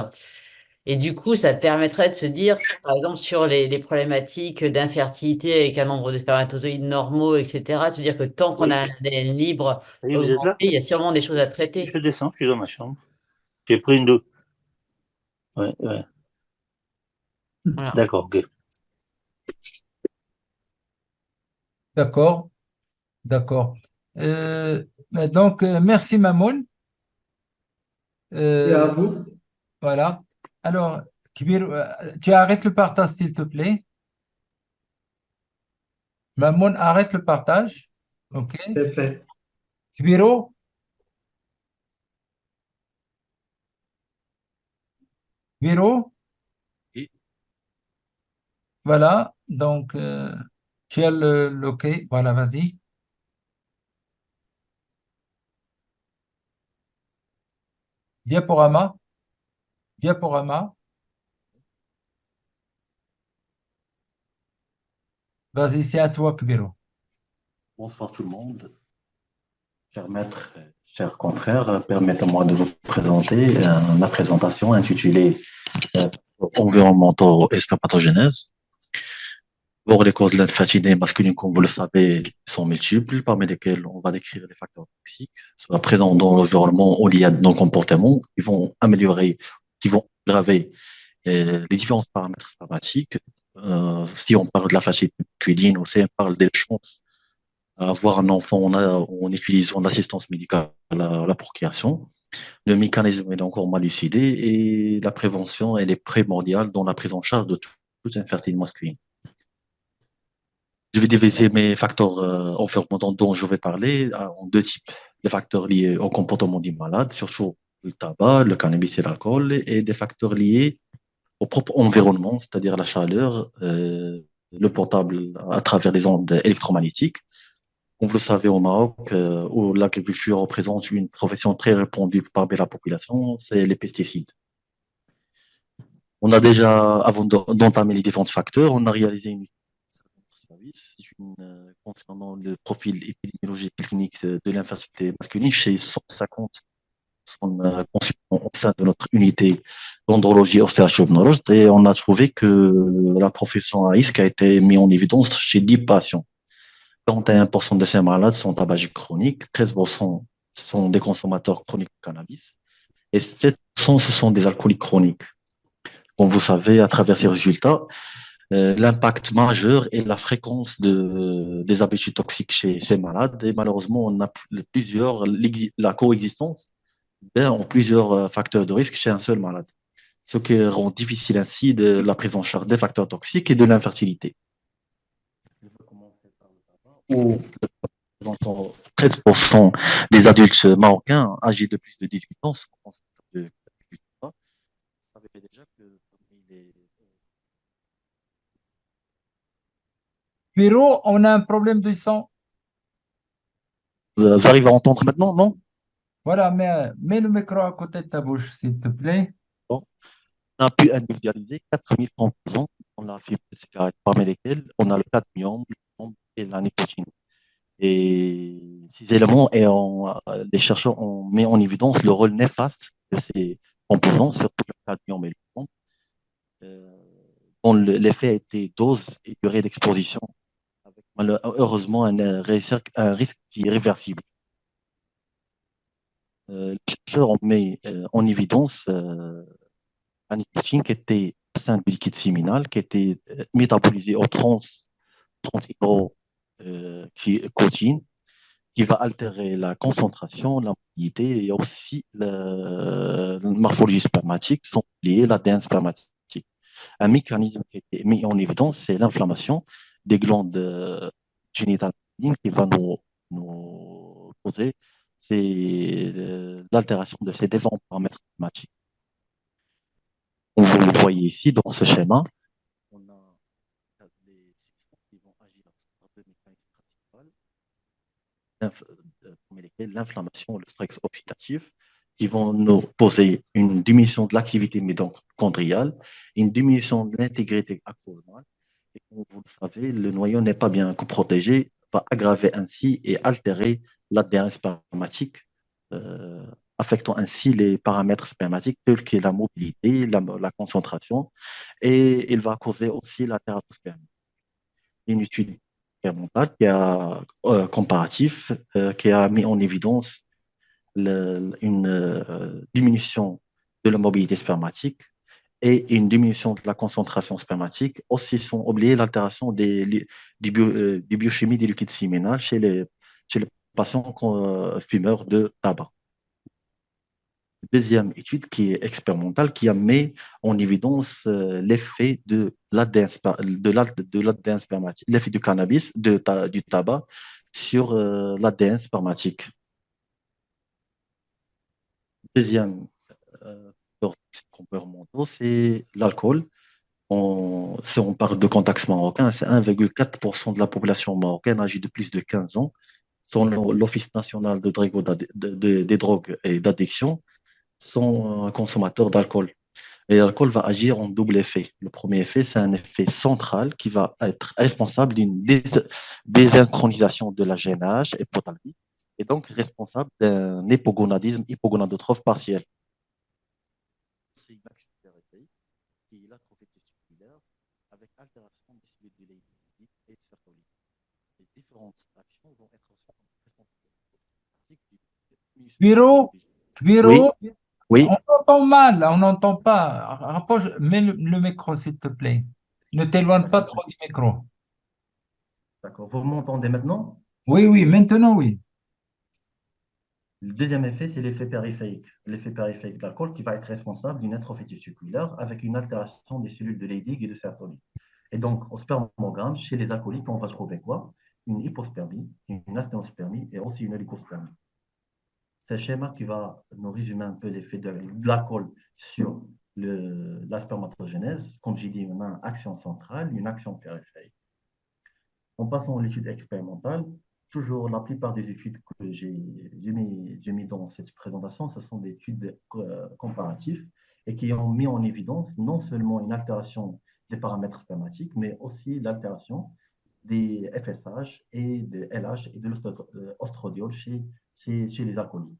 Et du coup, ça permettrait de se dire, par exemple, sur les problématiques d'infertilité avec un nombre de spermatozoïdes normaux, etc., de se dire que tant qu'on Oui. a un ADN libre Et vous êtes augmenté, là? il y a sûrement des choses à traiter. Je descends, je suis dans ma chambre. J'ai pris une douche. Ouais, ouais. Voilà. D'accord, ok. D'accord, d'accord. Donc, merci Mamoun. Et à Euh, vous. voilà. Alors, Kibir, tu arrêtes le partage, s'il te plaît. Mamoun, arrête le partage. OK. C'est fait. Kibiro, Kibiro, Oui. voilà. Donc, tu as OK. Voilà, vas-y. Diaporama, diaporama. Vas-y, c'est à toi, Kibiro. Bonsoir tout le monde. Cher maître, chers confrères, permettez-moi de vous présenter ma présentation intitulée Environnementaux et spermatogenèse. Pour les causes de l'infertilité masculine, comme vous le savez, sont multiples, parmi lesquelles on va décrire les facteurs toxiques, soit présents dans l'environnement ou liés à nos comportements, qui vont améliorer, qui vont aggraver les différents paramètres spermatiques. Si on parle de la fertilité masculine, aussi on parle des chances à avoir un enfant en utilisant l'assistance médicale à la procréation. Le mécanisme est encore mal élucidé et la prévention elle est primordiale dans la prise en charge de toute infertilité masculine. Je vais diviser mes facteurs environnementaux dont je vais parler en deux types. Les facteurs liés au comportement du malade, surtout le tabac, le cannabis et l'alcool, et des facteurs liés au propre environnement, c'est-à-dire la chaleur, le portable à travers les ondes électromagnétiques, Comme vous le savez, au Maroc, où l'agriculture représente une profession très répandue parmi la population, c'est les pesticides. On a déjà, avant d'entamer les différents facteurs, on a réalisé une service concernant le profil épidémiologique et clinique de l'infertilité masculine chez 150 consultants au sein de notre unité d'andrologie ostéochirurgie et on a trouvé que la profession à risque a été mise en évidence chez 10 patients. 41% de ces malades sont tabagiques chroniques, 13% sont des consommateurs chroniques de cannabis et 7% ce sont des alcooliques chroniques. Comme vous savez, à travers ces résultats, l'impact majeur est la fréquence des habitudes toxiques chez ces malades. Et malheureusement, on a la coexistence d'un ou plusieurs facteurs de risque chez un seul malade, ce qui rend difficile ainsi la prise en charge des facteurs toxiques et de l'infertilité. Je vais commencer par le tabac, où 13% des adultes marocains âgés de plus de 18 ans sont consommateurs du tabac. Vous savez déjà que parmi les Pierrot, on a un problème de son. Vous arrivez à entendre maintenant, non? Voilà, mets le micro à côté de ta bouche, s'il te plaît. Bon. On a pu individualiser 4000 composants dans la fibre de cigarette, parmi lesquels on a le cadmium, le plomb et la nicotine. Et ces éléments, les chercheurs ont mis en évidence le rôle néfaste de ces composants, surtout le cadmium et le plomb, dont l'effet a été dose et durée d'exposition, avec malheureusement un risque qui est réversible. Les chercheurs ont mis en évidence la nicotine qui était au sein du liquide séminal, qui était métabolisé au 30 hydroxycotine, qui va altérer la concentration, la mobilité et aussi la morphologie spermatique, sans oublier l'ADN spermatique. Un mécanisme qui a été mis en évidence, c'est l'inflammation des glandes génitales qui va nous poser c'est l'altération de ces différents paramètres spermatiques. Comme vous le voyez ici dans ce schéma, on a les substances qui vont agir par deux mécanismes principaux, parmi lesquels l'inflammation et le stress oxydatif, qui vont nous poser une diminution de l'activité mitochondriale, une diminution de l'intégrité axonale. Et comme vous le savez, le noyau n'est pas bien protégé, va aggraver ainsi et altérer l'ADN spermatique, affectant ainsi les paramètres spermatiques tels que la mobilité, la concentration, et il va causer aussi la tératospermie. Une étude expérimentale comparatif qui a mis en évidence une diminution de la mobilité spermatique et une diminution de la concentration spermatique, aussi sans oublier l'altération des biochimies des liquides séminales chez les patients fumeurs de tabac. Deuxième étude qui est expérimentale, qui a mis en évidence l'effet de l'ADN spermatique, l'effet du cannabis, du tabac sur l'ADN spermatique. Deuxième comportementaux, c'est l'alcool. Si on parle de contexte marocain, c'est 1,4% de la population marocaine âgée de plus de 15 ans. Selon l'Office national des drogues et d'addiction, sont consommateurs d'alcool. Et l'alcool va agir en double effet. Le premier effet, c'est un effet central qui va être responsable d'une désynchronisation de la GNRH hypothalamique et donc responsable d'un hypogonadotrophe partiel. C'est une accélérée qui est l'atrophie testiculaire avec altération des cellules de Leydig et de Sertoli. Les différentes actions vont être responsables. Pierrot, Oui, Pierrot, oui, on entend mal, là, on n'entend pas. Rapproche, mets le micro, s'il te plaît. Ne t'éloigne pas trop du micro. d'accord. Vous m'entendez maintenant? Oui, oui, maintenant, oui. Le deuxième effet, c'est l'effet périphérique de l'alcool qui va être responsable d'une atrophie testiculaire avec une altération des cellules de Leydig et de Sertoli. Et donc, au spermogramme, chez les alcooliques, on va trouver quoi? Une hypospermie, une asténospermie et aussi une oligospermie. C'est un schéma qui va nous résumer un peu l'effet de l'alcool sur la spermatogénèse. Comme j'ai dit, on a une action centrale, une action périphérique. En passant à l'étude expérimentale, toujours, la plupart des études que j'ai mis dans cette présentation, ce sont des études comparatives et qui ont mis en évidence non seulement une altération des paramètres spermatiques, mais aussi l'altération des FSH et des LH et de l'ostradiol chez les alcooliques.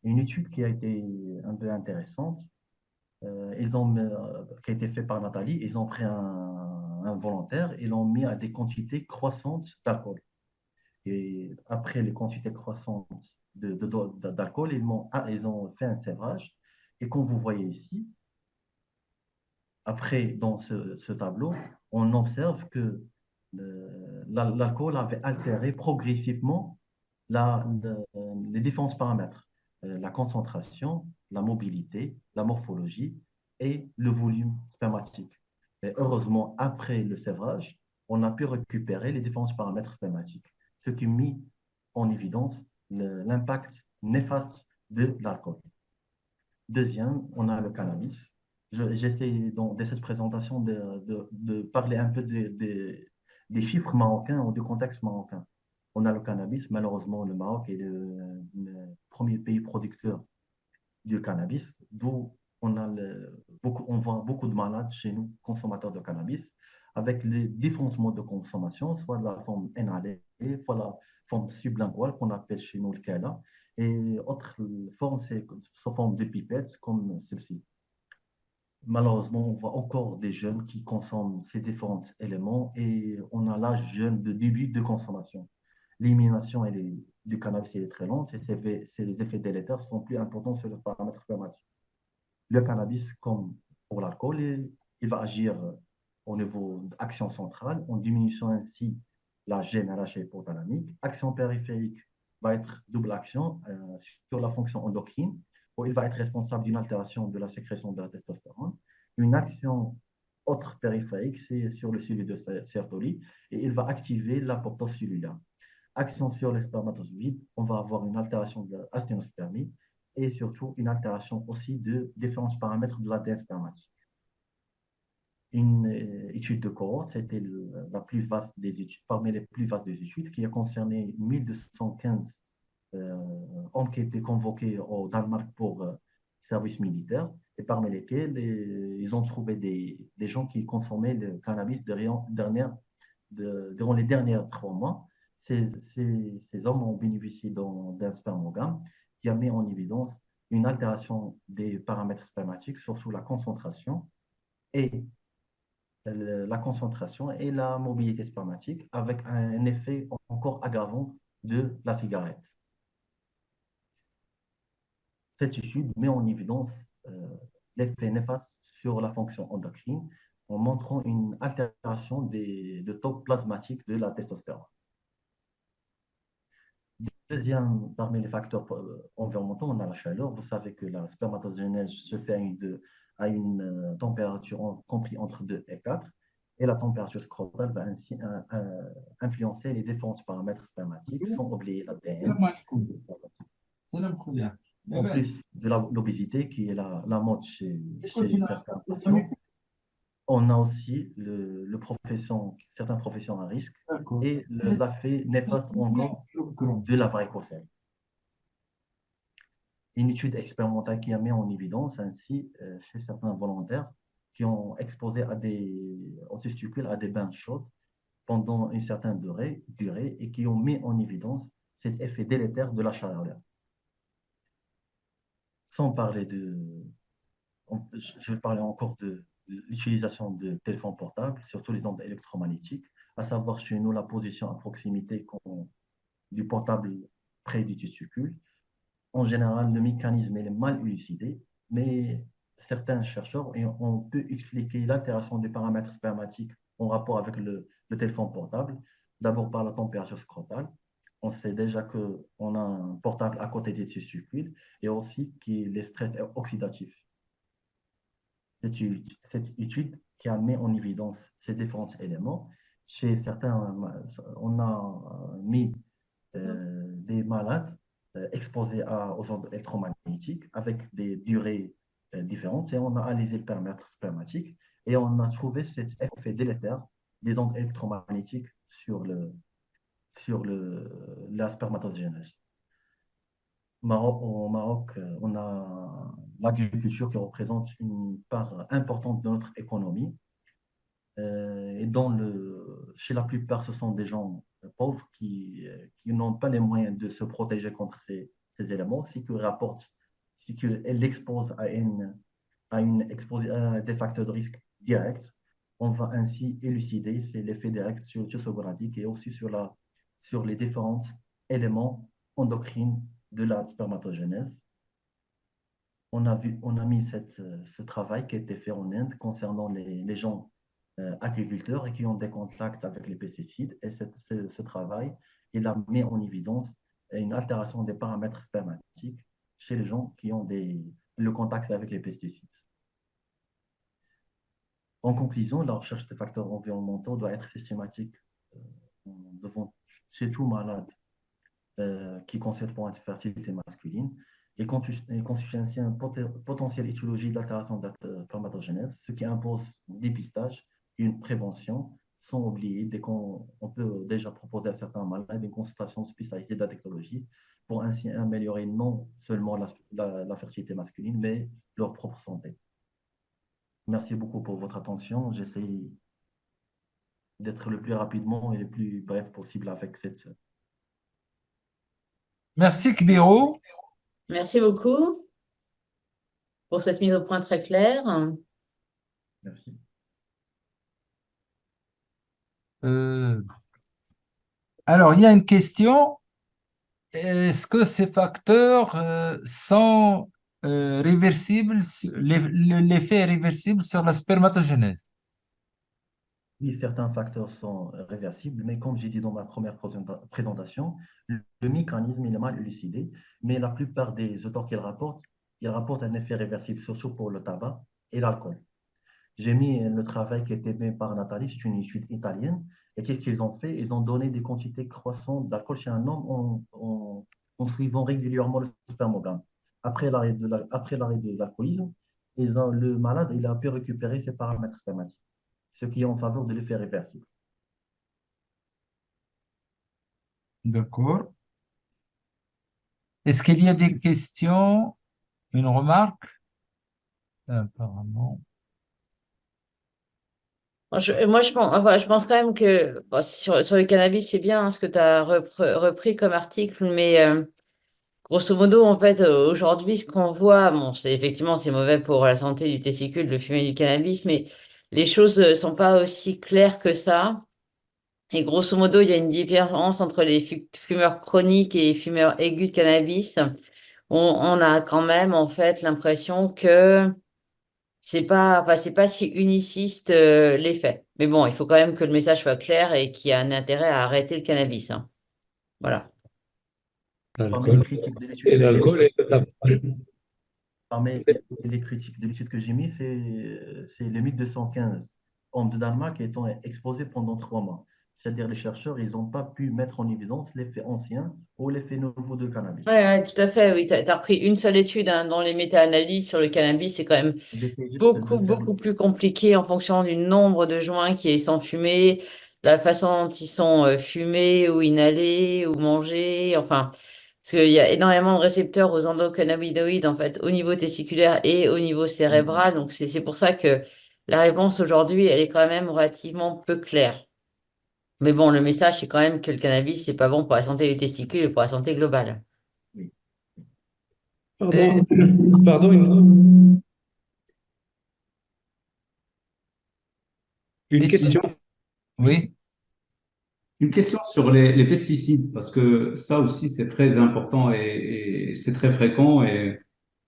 Une étude qui a été un peu intéressante, qui a été faite par Nathalie, ils ont pris un volontaire et l'ont mis à des quantités croissantes d'alcool. Et après les quantités croissantes d'alcool, ils ont fait un sévrage. Et comme vous voyez ici, après, dans ce tableau, on observe que l'alcool avait altéré progressivement les différents paramètres, la concentration, la mobilité, la morphologie et le volume spermatique. Et heureusement, après le sévrage, on a pu récupérer les différents paramètres spermatiques, ce qui met en évidence l'impact néfaste de l'alcool. Deuxième, on a le cannabis. J'essaie dans cette présentation de parler un peu des chiffres marocains ou du contexte marocain. On a le cannabis, malheureusement, le Maroc est le premier pays producteur du cannabis, d'où on voit beaucoup de malades chez nous, consommateurs de cannabis, avec les différents modes de consommation, soit de la forme inhalée, soit la forme sublinguale qu'on appelle chez nous le kala, et autre forme, c'est sous forme de pipettes comme celle-ci. Malheureusement, on voit encore des jeunes qui consomment ces différents éléments et on a l'âge jeune de début de consommation. L'élimination du cannabis est très lente et ces effets délétères sont plus importants sur le paramètre spermatique. Le cannabis, comme pour l'alcool, il va agir au niveau d'action centrale en diminuant ainsi la GnRH hypothalamique. Action périphérique va être double action sur la fonction endocrine, où il va être responsable d'une altération de la sécrétion de la testostérone. Une action autre périphérique, c'est sur le cellule de Sertoli, et il va activer l'apoptose cellulaire. Action sur les spermatozoïdes, on va avoir une altération de l'asténospermie et surtout une altération aussi de différents paramètres de l'ADN spermatique. Une étude de cohorte, c'était la plus vaste des études, parmi les plus vastes des études, qui a concerné 1215 hommes qui étaient convoqués au Danemark pour service militaire, et parmi lesquels ils ont trouvé des gens qui consommaient le cannabis durant les derniers 3 mois. Ces hommes ont bénéficié d'un spermogramme qui a mis en évidence une altération des paramètres spermatiques, surtout la concentration et la mobilité spermatique, avec un effet encore aggravant de la cigarette. Cette étude met en évidence l'effet néfaste sur la fonction endocrine en montrant une altération de taux plasmatique de la testostérone. Deuxième, parmi les facteurs environnementaux, on a la chaleur. Vous savez que la spermatogenèse se fait à une température comprise entre 2 et 4. Et la température scrotale va ainsi influencer les différents paramètres spermatiques, sans oublier l'ADN. En plus de l'obésité, qui est la mode chez certains patients, on a aussi certaines professions à risque et l'effet néfaste encore de la varicocèle. Une étude expérimentale qui a mis en évidence ainsi chez certains volontaires qui ont exposé aux testicules à des bains chauds pendant une certaine durée et qui ont mis en évidence cet effet délétère de la chaleur. Sans parler je vais parler encore de l'utilisation de téléphones portables, surtout les ondes électromagnétiques, à savoir chez nous la position à proximité du portable près du testicule. En général, le mécanisme est mal élucidé, mais certains chercheurs ont pu expliquer l'altération des paramètres spermatiques en rapport avec le téléphone portable, d'abord par la température scrotale. On sait déjà qu'on a un portable à côté des testicules et aussi que les stress oxydatifs. Cette étude qui a mis en évidence ces différents éléments, chez certains, on a mis des malades exposés aux ondes électromagnétiques avec des durées différentes et on a analysé le paramètre spermatique et on a trouvé cet effet délétère des ondes électromagnétiques sur sur la spermatogénèse. Au Maroc, on a l'agriculture qui représente une part importante de notre économie. Et chez la plupart, ce sont des gens pauvres qui n'ont pas les moyens de se protéger contre ces éléments, ce qui l'expose à des facteurs de risque directs. On va ainsi élucider l'effet direct sur le tissot gonadique et aussi sur les différents éléments endocrines de la spermatogénèse. On a mis ce travail qui a été fait en Inde concernant les gens agriculteurs et qui ont des contacts avec les pesticides. Et ce travail, il a mis en évidence une altération des paramètres spermatiques chez les gens qui ont le contact avec les pesticides. En conclusion, la recherche des facteurs environnementaux doit être systématique chez tout malade qui concerne pour une fertilité masculine et constitue ainsi une potentielle étiologie d'altération de la spermatogénèse, ce qui impose dépistage et une prévention, sans oublier qu'on peut déjà proposer à certains malades une consultation spécialisée d'addictologie pour ainsi améliorer non seulement la fertilité masculine, mais leur propre santé. Merci beaucoup pour votre attention. J'essaie d'être le plus rapidement et le plus bref possible avec cette. Merci, Kbiro. Merci beaucoup pour cette mise au point très claire. Merci. Alors, il y a une question. Est-ce que ces facteurs sont réversibles, l'effet est réversible sur la spermatogénèse? Oui, certains facteurs sont réversibles, mais comme j'ai dit dans ma première présentation, le mécanisme il est mal élucidé, mais la plupart des auteurs ils rapportent un effet réversible, surtout pour le tabac et l'alcool. J'ai mis le travail qui a été fait par Nathalie, c'est une étude italienne, et qu'est-ce qu'ils ont fait? Ils ont donné des quantités croissantes d'alcool chez un homme en suivant régulièrement le spermogramme. Après l'arrêt de l'alcoolisme, le malade il a pu récupérer ses paramètres spermatiques, ce qui est en faveur de l'effet réversible. D'accord. Est-ce qu'il y a des questions, une remarque? Apparemment. Je pense quand même que bon, sur le cannabis, c'est bien hein, ce que tu as repris comme article, mais grosso modo, en fait, aujourd'hui, ce qu'on voit, bon, c'est effectivement, c'est mauvais pour la santé du testicule de fumer du cannabis, mais les choses ne sont pas aussi claires que ça. Et grosso modo, il y a une différence entre les fumeurs chroniques et les fumeurs aigus de cannabis. On a quand même, en fait, l'impression que c'est pas si uniciste l'effet. Mais bon, il faut quand même que le message soit clair et qu'il y a un intérêt à arrêter le cannabis, hein. Voilà. Parmi les L'alcool critiques de l'étude et que j'ai mis, l'alcool et le tabac. parmi les critiques de l'étude que j'ai mis, c'est le 1215 hommes de Danemark étant exposés pendant 3 mois. C'est-à-dire les chercheurs, ils n'ont pas pu mettre en évidence l'effet ancien ou l'effet nouveau de cannabis. Ouais, tout à fait. Oui, tu as repris une seule étude hein, dans les méta-analyses sur le cannabis. C'est quand même J'essaie juste de beaucoup, faire beaucoup plus compliqué en fonction du nombre de joints qui sont fumés, la façon dont ils sont fumés ou inhalés ou mangés. Enfin, parce qu'il y a énormément de récepteurs aux endocannabinoïdes en fait, au niveau testiculaire et au niveau cérébral. Donc, c'est pour ça que la réponse aujourd'hui, elle est quand même relativement peu claire. Mais bon, le message, c'est quand même que le cannabis, c'est pas bon pour la santé des testicules et pour la santé globale. Oui. Pardon, pardon, une Et- question. oui, Une question sur les pesticides, parce que ça aussi c'est très important et c'est très fréquent et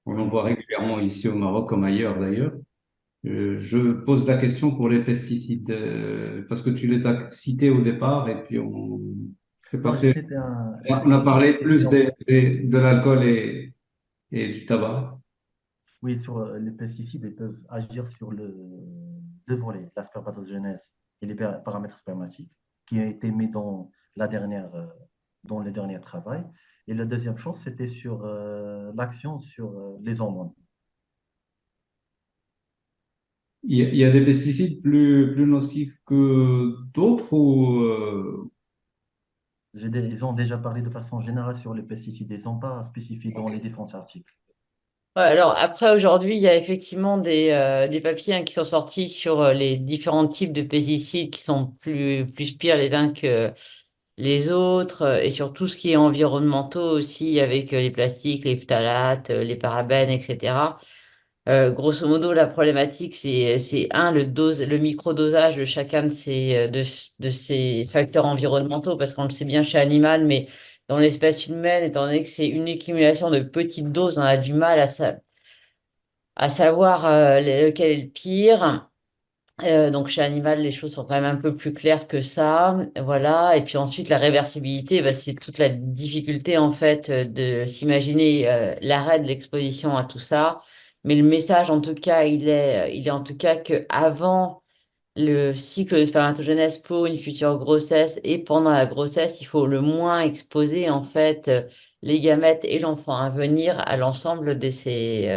on en voit régulièrement ici au Maroc comme ailleurs d'ailleurs. Je pose la question pour les pesticides parce que tu les as cités au départ et puis c'est Non, passé. On a une étude parlé qui était plus en. de l'alcool et du tabac. Oui, sur les pesticides, ils peuvent agir sur deux volets, la spermatogénèse et les paramètres spermatiques, qui ont été mis dans le dernier travail. Et la deuxième chose, c'était sur l'action sur les hormones. Il y a des pesticides plus nocifs que d'autres ou Ils ont déjà parlé de façon générale sur les pesticides, ils n'ont pas spécifié dans les différents articles. Ouais, alors après, aujourd'hui, il y a effectivement des papiers qui sont sortis sur les différents types de pesticides qui sont plus pires les uns que les autres, et sur tout ce qui est environnementaux aussi, avec les plastiques, les phtalates, les parabènes, etc. Grosso modo, la problématique, c'est le microdosage de chacun de ces facteurs environnementaux, parce qu'on le sait bien chez l'animal, mais dans l'espèce humaine, étant donné que c'est une accumulation de petites doses, on a du mal à savoir lequel est le pire. Donc chez l'animal, les choses sont quand même un peu plus claires que ça. Voilà. Et puis ensuite, la réversibilité, bah, c'est toute la difficulté en fait de s'imaginer l'arrêt de l'exposition à tout ça. Mais le message, en tout cas, il est en tout cas que avant le cycle de spermatogenèse pour une future grossesse et pendant la grossesse, il faut le moins exposer en fait les gamètes et l'enfant à venir à l'ensemble de ces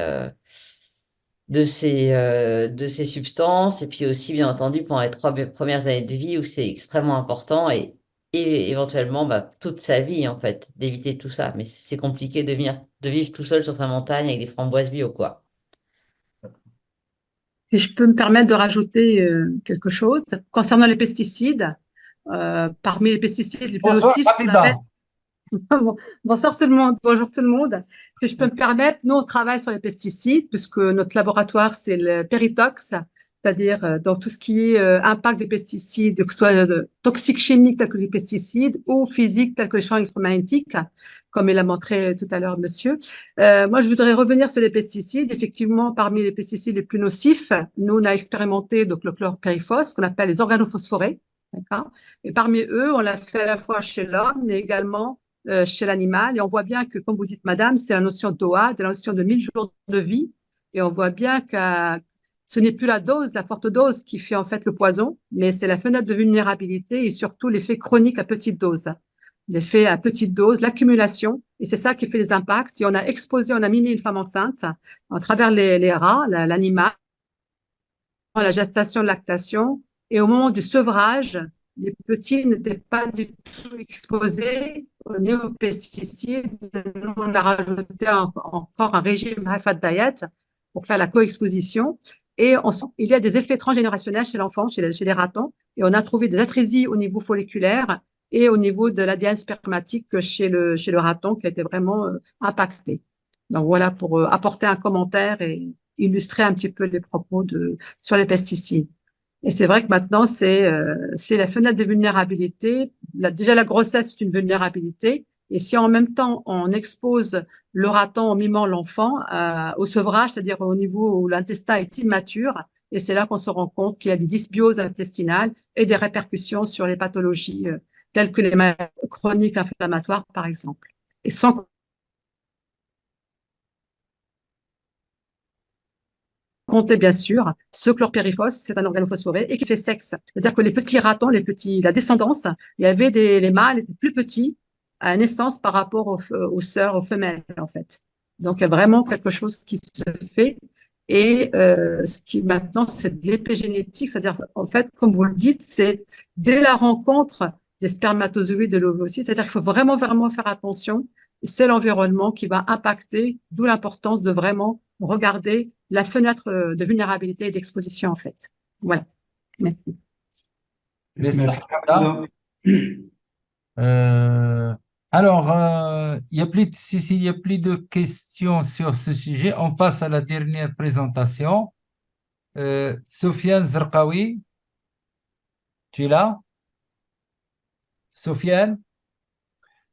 substances, et puis aussi, bien entendu, pendant les 3 premières années de vie où c'est extrêmement important, et éventuellement bah, toute sa vie, en fait, d'éviter tout ça. Mais c'est compliqué de vivre tout seul sur sa montagne avec des framboises bio, quoi. Et je peux me permettre de rajouter quelque chose concernant les pesticides. Parmi les pesticides les plus Bonsoir, nocifs, ce qu'on Hamida. appelle bonsoir tout le monde, bonjour tout le monde. Si je peux me permettre, nous on travaille sur les pesticides puisque notre laboratoire c'est le Péritox, c'est-à-dire donc tout ce qui est impact des pesticides, que ce soit toxiques chimiques tels que les pesticides ou physiques tels que les champs électromagnétiques, comme il a montré tout à l'heure monsieur. Moi je voudrais revenir sur les pesticides. Effectivement, parmi les pesticides les plus nocifs, nous on a expérimenté donc le chlorpyrifos, qu'on appelle les organophosphorés. D'accord. Et parmi eux, on l'a fait à la fois chez l'homme, mais également chez l'animal. Et on voit bien que, comme vous dites, madame, c'est la notion d'OA, de la notion de 1000 jours de vie. Et on voit bien que ce n'est plus la dose, la forte dose qui fait en fait le poison, mais c'est la fenêtre de vulnérabilité et surtout l'effet chronique à petite dose. L'effet à petite dose, l'accumulation, et c'est ça qui fait les impacts. Et on a exposé, on a mimé une femme enceinte à travers les rats, l'animal, la gestation, lactation, et au moment du sevrage, les petits n'étaient pas du tout exposés aux néopesticides. Nous, on a rajouté encore un régime high fat diet pour faire la coexposition. Et il y a des effets transgénérationnels chez l'enfant, chez les ratons, et on a trouvé des atrésies au niveau folliculaire et au niveau de l'ADN spermatique chez le raton qui a été vraiment impacté. Donc voilà pour apporter un commentaire et illustrer un petit peu les propos sur les pesticides. Et c'est vrai que maintenant, c'est la fenêtre de vulnérabilité. Déjà, la grossesse, c'est une vulnérabilité. Et si en même temps, on expose le raton en mimant l'enfant au sevrage, c'est-à-dire au niveau où l'intestin est immature, et c'est là qu'on se rend compte qu'il y a des dysbioses intestinales et des répercussions sur les pathologies telles que les maladies chroniques inflammatoires, par exemple. Et sans compter, bien sûr, ce chlorpyrifos, c'est un organophosphoré et qui fait sexe. C'est-à-dire que les petits ratons, la descendance, il y avait les mâles étaient plus petits à naissance par rapport aux sœurs, aux femelles, en fait. Donc, il y a vraiment quelque chose qui se fait. Et ce qui maintenant, c'est de l'épigénétique, c'est-à-dire, en fait, comme vous le dites, c'est dès la rencontre des spermatozoïdes et de l'ovocyte, c'est-à-dire qu'il faut vraiment, vraiment faire attention. C'est l'environnement qui va impacter, d'où l'importance de vraiment regarder la fenêtre de vulnérabilité et d'exposition, en fait. Voilà. Merci. Merci, Merci. Hamida. Alors, il y a plus il y a plus de questions sur ce sujet. On passe à la dernière présentation. Sofiane Zarqawi, tu es là? Sofiane?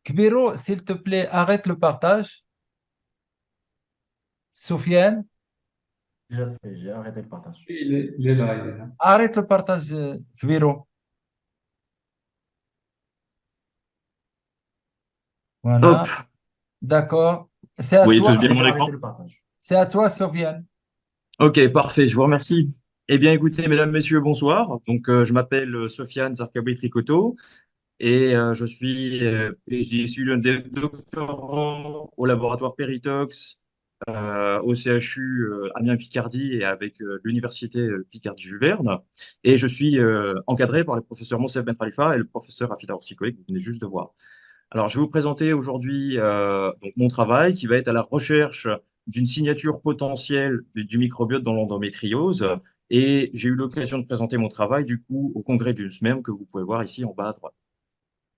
Kbiro, s'il te plaît, arrête le partage. Sofiane, Déjà fait, j'ai arrêté le partage. Il est là, il est là. arrête le partage, Kbiro. Voilà, Hop. d'accord. C'est à Vous voyez toi, tous bien J'ai mon arrêté écran? le partage. c'est à toi, Sofiane. Ok, parfait, je vous remercie. Eh bien, écoutez, mesdames, messieurs, bonsoir. Donc, je m'appelle Sofiane Zarkawi Tricoto et je suis doctorant au laboratoire Péritox au CHU Amiens-Picardie et avec l'université Picardie-Jules Verne. Et je suis encadré par le professeur Monsef Ben Khalifa et le professeur Rafida Orsikoé, que vous venez juste de voir. Alors, je vais vous présenter aujourd'hui donc mon travail qui va être à la recherche d'une signature potentielle du microbiote dans l'endométriose. Et j'ai eu l'occasion de présenter mon travail, du coup, au congrès du SMEM que vous pouvez voir ici en bas à droite.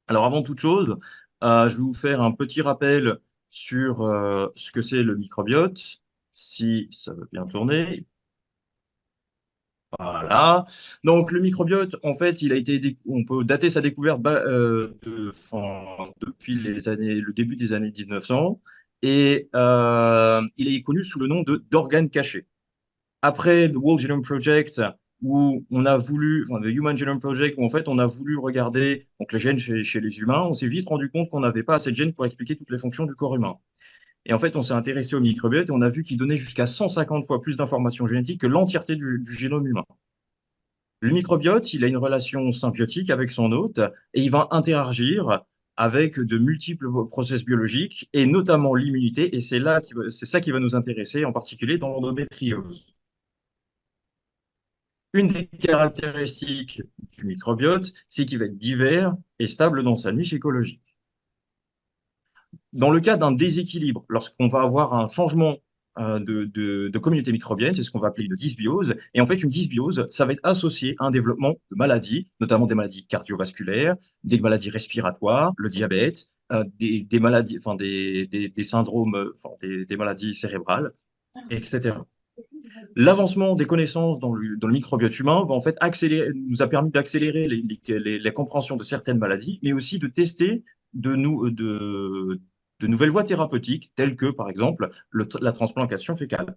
Alors, avant toute chose, je vais vous faire un petit rappel sur ce que c'est le microbiote, si ça veut bien tourner. Voilà. Donc, le microbiote, en fait, on peut dater sa découverte depuis le début des années 1900 et il est connu sous le nom d'organe caché. Après The Whole Genome Project, The Human Genome Project, où en fait, on a voulu regarder donc, les gènes chez les humains, on s'est vite rendu compte qu'on n'avait pas assez de gènes pour expliquer toutes les fonctions du corps humain. Et en fait, on s'est intéressé au microbiote et on a vu qu'il donnait jusqu'à 150 fois plus d'informations génétiques que l'entièreté du génome humain. Le microbiote, il a une relation symbiotique avec son hôte et il va interagir avec de multiples processus biologiques et notamment l'immunité. Et c'est ça qui va nous intéresser, en particulier dans l'endométriose. Une des caractéristiques du microbiote, c'est qu'il va être divers et stable dans sa niche écologique. Dans le cas d'un déséquilibre, lorsqu'on va avoir un changement de communauté microbienne, c'est ce qu'on va appeler une dysbiose. Et en fait, une dysbiose, ça va être associé à un développement de maladies, notamment des maladies cardiovasculaires, des maladies respiratoires, le diabète, des maladies, enfin des syndromes, des maladies cérébrales, etc. L'avancement des connaissances dans le microbiote humain va en fait nous a permis d'accélérer la compréhension de certaines maladies, mais aussi de tester de nouvelles voies thérapeutiques, telles que, par exemple, la transplantation fécale.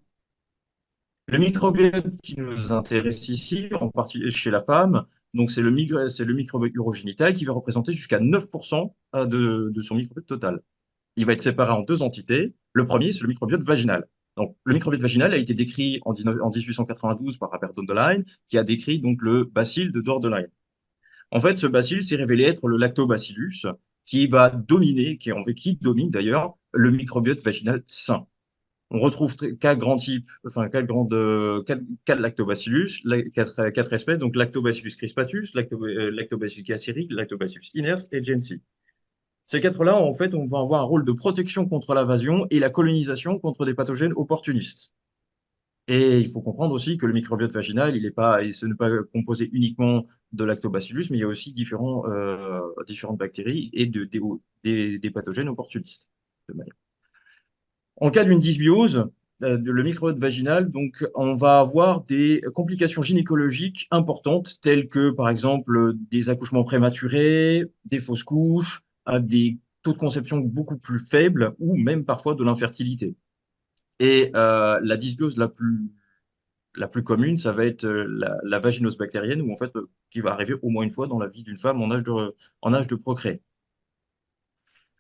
Le microbiote qui nous intéresse ici, en particulier chez la femme, donc c'est le microbiote urogénital qui va représenter jusqu'à 9% de son microbiote total. Il va être séparé en deux entités. Le premier, c'est le microbiote vaginal. Donc, le microbiote vaginal a été décrit en 1892 par Herbert Dödelein, qui a décrit donc le bacille de Dödelein. En fait, ce bacille s'est révélé être le lactobacillus, qui domine d'ailleurs le microbiote vaginal sain. On retrouve quatre lactobacillus, quatre espèces, donc Lactobacillus crispatus, Lactobacillus gasseri, Lactobacillus iners et Jensi. Ces quatre-là, en fait, on va avoir un rôle de protection contre l'invasion et la colonisation contre des pathogènes opportunistes. Et il faut comprendre aussi que le microbiote vaginal, ce n'est pas composé uniquement de lactobacillus, mais il y a aussi différentes bactéries et des pathogènes opportunistes. En cas d'une dysbiose, le microbiote vaginal, donc, on va avoir des complications gynécologiques importantes, telles que, par exemple, des accouchements prématurés, des fausses couches, des taux de conception beaucoup plus faibles ou même parfois de l'infertilité. Et la dysbiose la plus commune, ça va être la vaginose bactérienne, où, en fait, qui va arriver au moins une fois dans la vie d'une femme en âge de procréer.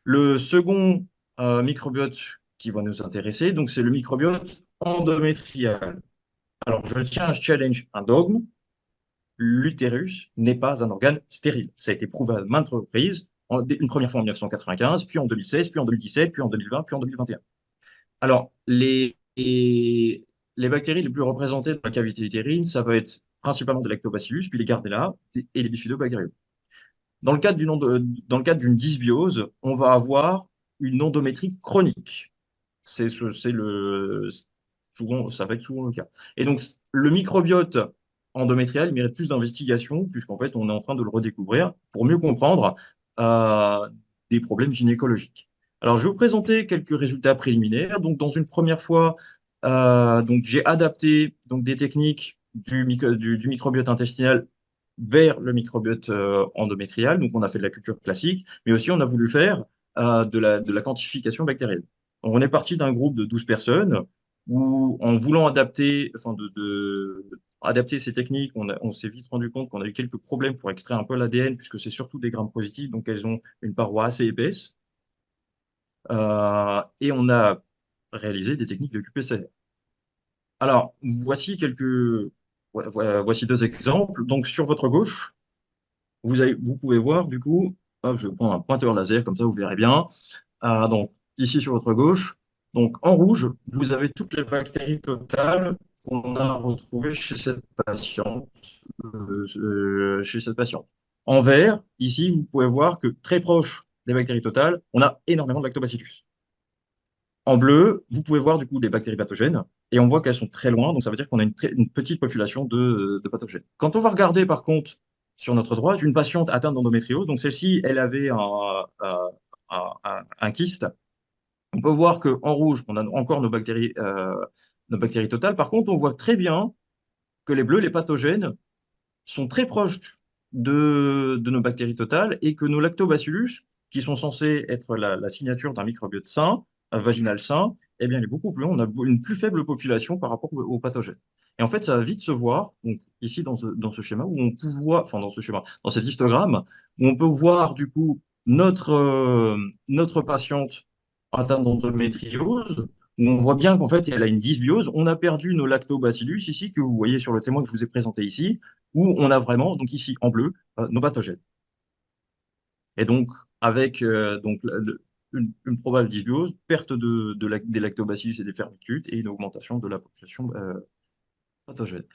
Le second microbiote qui va nous intéresser, donc c'est le microbiote endométrial. Alors, je tiens à challenge un dogme. L'utérus n'est pas un organe stérile. Ça a été prouvé à maintes reprises, une première fois en 1995, puis en 2016, puis en 2017, puis en 2020, puis en 2021. Alors, les bactéries les plus représentées dans la cavité utérine, ça va être principalement des lactobacillus, puis les Gardella et les bifidobacterium. Dans le cadre d'une dysbiose, on va avoir une endométrie chronique. Ça va être souvent le cas. Et donc, le microbiote endométrial mérite plus d'investigation, puisqu'en fait, on est en train de le redécouvrir pour mieux comprendre des problèmes gynécologiques. Alors, je vais vous présenter quelques résultats préliminaires. Donc, dans une première fois, j'ai adapté des techniques du microbiote intestinal vers le microbiote endométrial. Donc, on a fait de la culture classique, mais aussi on a voulu faire de la quantification bactérienne. Donc, on est parti d'un groupe de 12 personnes où, en voulant adapter ces techniques, on s'est vite rendu compte qu'on a eu quelques problèmes pour extraire un peu l'ADN, puisque c'est surtout des grammes positifs, donc elles ont une paroi assez épaisse. Et on a réalisé des techniques de QPCR. Alors, voici deux exemples. Donc, sur votre gauche, vous pouvez voir, du coup, hop, je vais prendre un pointeur laser, comme ça vous verrez bien. Donc, ici sur votre gauche, Donc, en rouge, vous avez toutes les bactéries totales qu'on a retrouvées chez cette patiente. Chez cette patiente. En vert, ici, vous pouvez voir que très proche des bactéries totales, on a énormément de lactobacillus. En bleu, vous pouvez voir du coup des bactéries pathogènes et on voit qu'elles sont très loin, donc ça veut dire qu'on a une petite population de pathogènes. Quand on va regarder par contre sur notre droite, une patiente atteinte d'endométriose, donc celle-ci, elle avait un kyste. On peut voir qu'en rouge, on a encore nos bactéries totales. Par contre, on voit très bien que les bleus, les pathogènes, sont très proches de nos bactéries totales et que nos lactobacillus, qui sont censés être la signature d'un microbiote sain, vaginal sain, eh bien, il est beaucoup plus long. On a une plus faible population par rapport aux pathogènes. Et en fait, ça va vite se voir, donc ici dans ce schéma, où on peut voir, enfin dans ce schéma, dans cet histogramme, où on peut voir du coup notre patiente atteinte d'endométriose, où on voit bien qu'en fait, elle a une dysbiose. On a perdu nos lactobacillus ici, que vous voyez sur le témoin que je vous ai présenté ici, où on a vraiment, donc ici en bleu, nos pathogènes. Et donc, avec une probable dysbiose, perte des lactobacillus et des firmicutes et une augmentation de la population pathogène.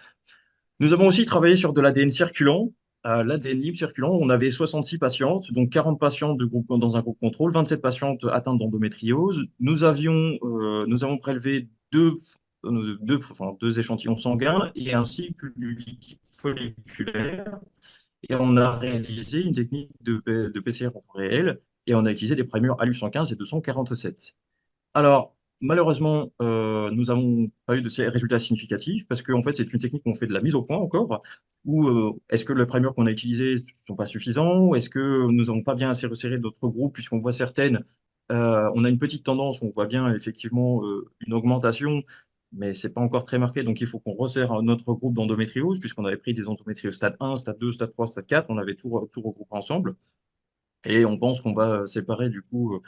Nous avons aussi travaillé sur de l'ADN circulant. L'ADN libre circulant, on avait 66 patientes, donc 40 patientes dans un groupe contrôle, 27 patientes atteintes d'endométriose. Nous avons prélevé deux échantillons sanguins et ainsi que du liquide folliculaire. Et on a réalisé une technique de PCR en temps réel et on a utilisé des primures ALU 115 et 247. Alors, malheureusement, nous n'avons pas eu de ces résultats significatifs parce qu'en fait, c'est une technique qu'on fait de la mise au point encore. Ou est-ce que les primures qu'on a utilisées ne sont pas suffisants? Ou est-ce que nous n'avons pas bien assez resserré d'autres groupes puisqu'on voit certaines, on a une petite tendance où on voit bien effectivement une augmentation, mais ce n'est pas encore très marqué. Donc, il faut qu'on resserre notre groupe d'endométriose puisqu'on avait pris des endométrioses stade 1, stade 2, stade 3, stade 4. On avait tout regroupé ensemble. Et on pense qu'on va séparer du coup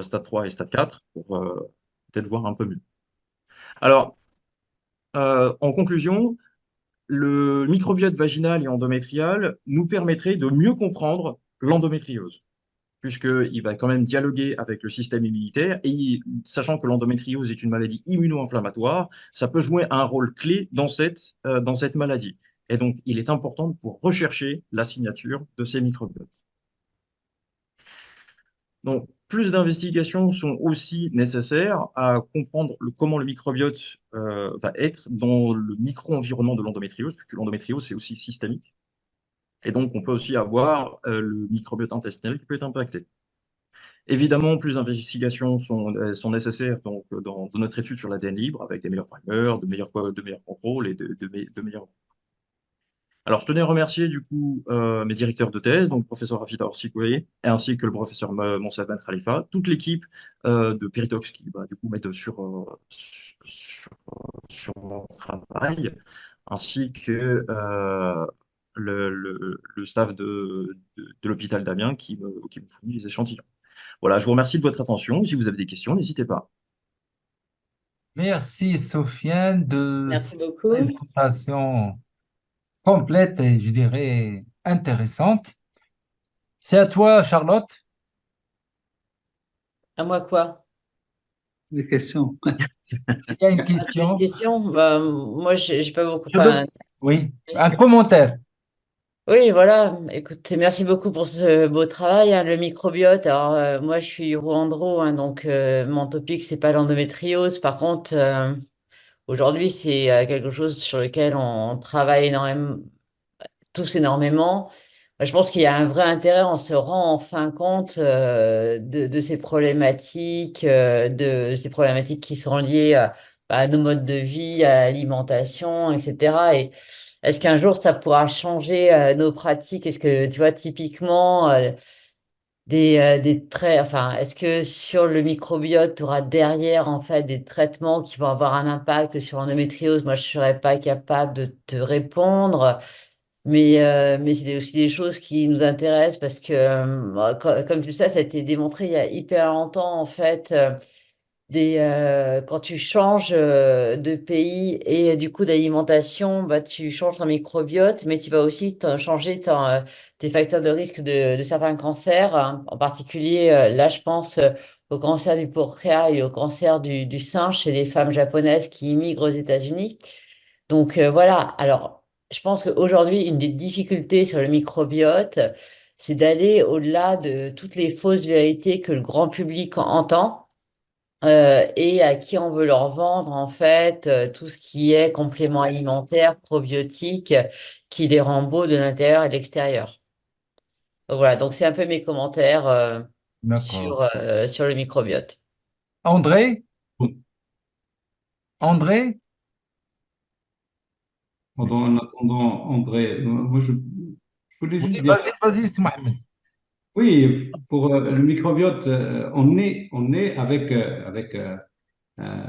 stade 3 et stade 4 pour peut-être voir un peu mieux. Alors, en conclusion, le microbiote vaginal et endométrial nous permettrait de mieux comprendre l'endométriose, puisqu'il va quand même dialoguer avec le système immunitaire, et sachant que l'endométriose est une maladie immuno-inflammatoire, ça peut jouer un rôle clé dans cette maladie. Et donc, il est important pour rechercher la signature de ces microbiotes. Donc, plus d'investigations sont aussi nécessaires à comprendre comment le microbiote va être dans le micro-environnement de l'endométriose, puisque l'endométriose, c'est aussi systémique. Et donc, on peut aussi avoir le microbiote intestinal qui peut être impacté. Évidemment, plus d'investigations sont nécessaires donc, dans notre étude sur l'ADN libre, avec des meilleurs primers, de meilleurs contrôles et de meilleurs. Alors, je tenais à remercier du coup mes directeurs de thèse, donc le professeur Rafida Orsikoué, ainsi que le professeur Monsef Ben Khalifa, toute l'équipe de Péritox qui du coup m'aide sur mon travail, ainsi que le staff de l'hôpital d'Amiens qui me fournit les échantillons. Voilà, je vous remercie de votre attention. Si vous avez des questions, n'hésitez pas. Merci, Sofiane, de Merci cette beaucoup. présentation complète et je dirais intéressante. C'est à toi, Charlotte. À moi quoi? Des questions. S'il y a une Une question, question? Bah, moi, j'ai pas beaucoup. je veux, oui, un commentaire. Oui, voilà. Écoutez, merci beaucoup pour ce beau travail, hein, le microbiote. Alors, moi, je suis uro-andro, hein, donc mon topic, c'est pas l'endométriose. Par contre, aujourd'hui, c'est quelque chose sur lequel on travaille énormément, tous énormément. Je pense qu'il y a un vrai intérêt, on se rend enfin compte de ces problématiques, de ces problématiques qui sont liées à nos modes de vie, à l'alimentation, etc. Et est-ce qu'un jour ça pourra changer nos pratiques? Est-ce que, tu vois, typiquement, des traits, enfin, est-ce que sur le microbiote, tu auras derrière, en fait, des traitements qui vont avoir un impact sur l'endométriose? Moi, je ne serais pas capable de te répondre. Mais c'est aussi des choses qui nous intéressent parce que, comme tu le sais, ça a été démontré il y a hyper longtemps, en fait, quand tu changes de pays et du coup d'alimentation, bah, tu changes ton microbiote, mais tu vas aussi changer tes facteurs de risque de certains cancers, hein. En particulier, là, je pense au cancer du pancréas et au cancer du sein chez les femmes japonaises qui immigrent aux États-Unis. Donc voilà, alors je pense qu'aujourd'hui, une des difficultés sur le microbiote, c'est d'aller au-delà de toutes les fausses vérités que le grand public entend et à qui on veut leur vendre en fait tout ce qui est complément alimentaire, probiotique, qui les rend beaux de l'intérieur et de l'extérieur. Donc voilà, donc c'est un peu mes commentaires D'accord. sur le microbiote. André? André? En attendant, André, moi je voulais Oui, juste dire, vas-y, c'est Mohamed. oui, pour le microbiote, on est avec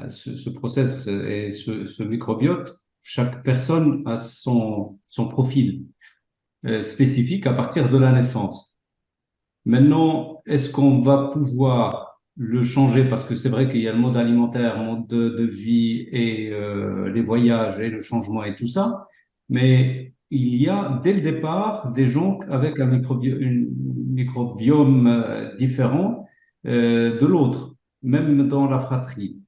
ce process et ce microbiote, chaque personne a son profil spécifique à partir de la naissance. Maintenant, est-ce qu'on va pouvoir le changer? Parce que c'est vrai qu'il y a le mode alimentaire, le mode de vie et les voyages et le changement et tout ça. Mais il y a dès le départ des gens avec un microbiome différent de l'autre, même dans la fratrie.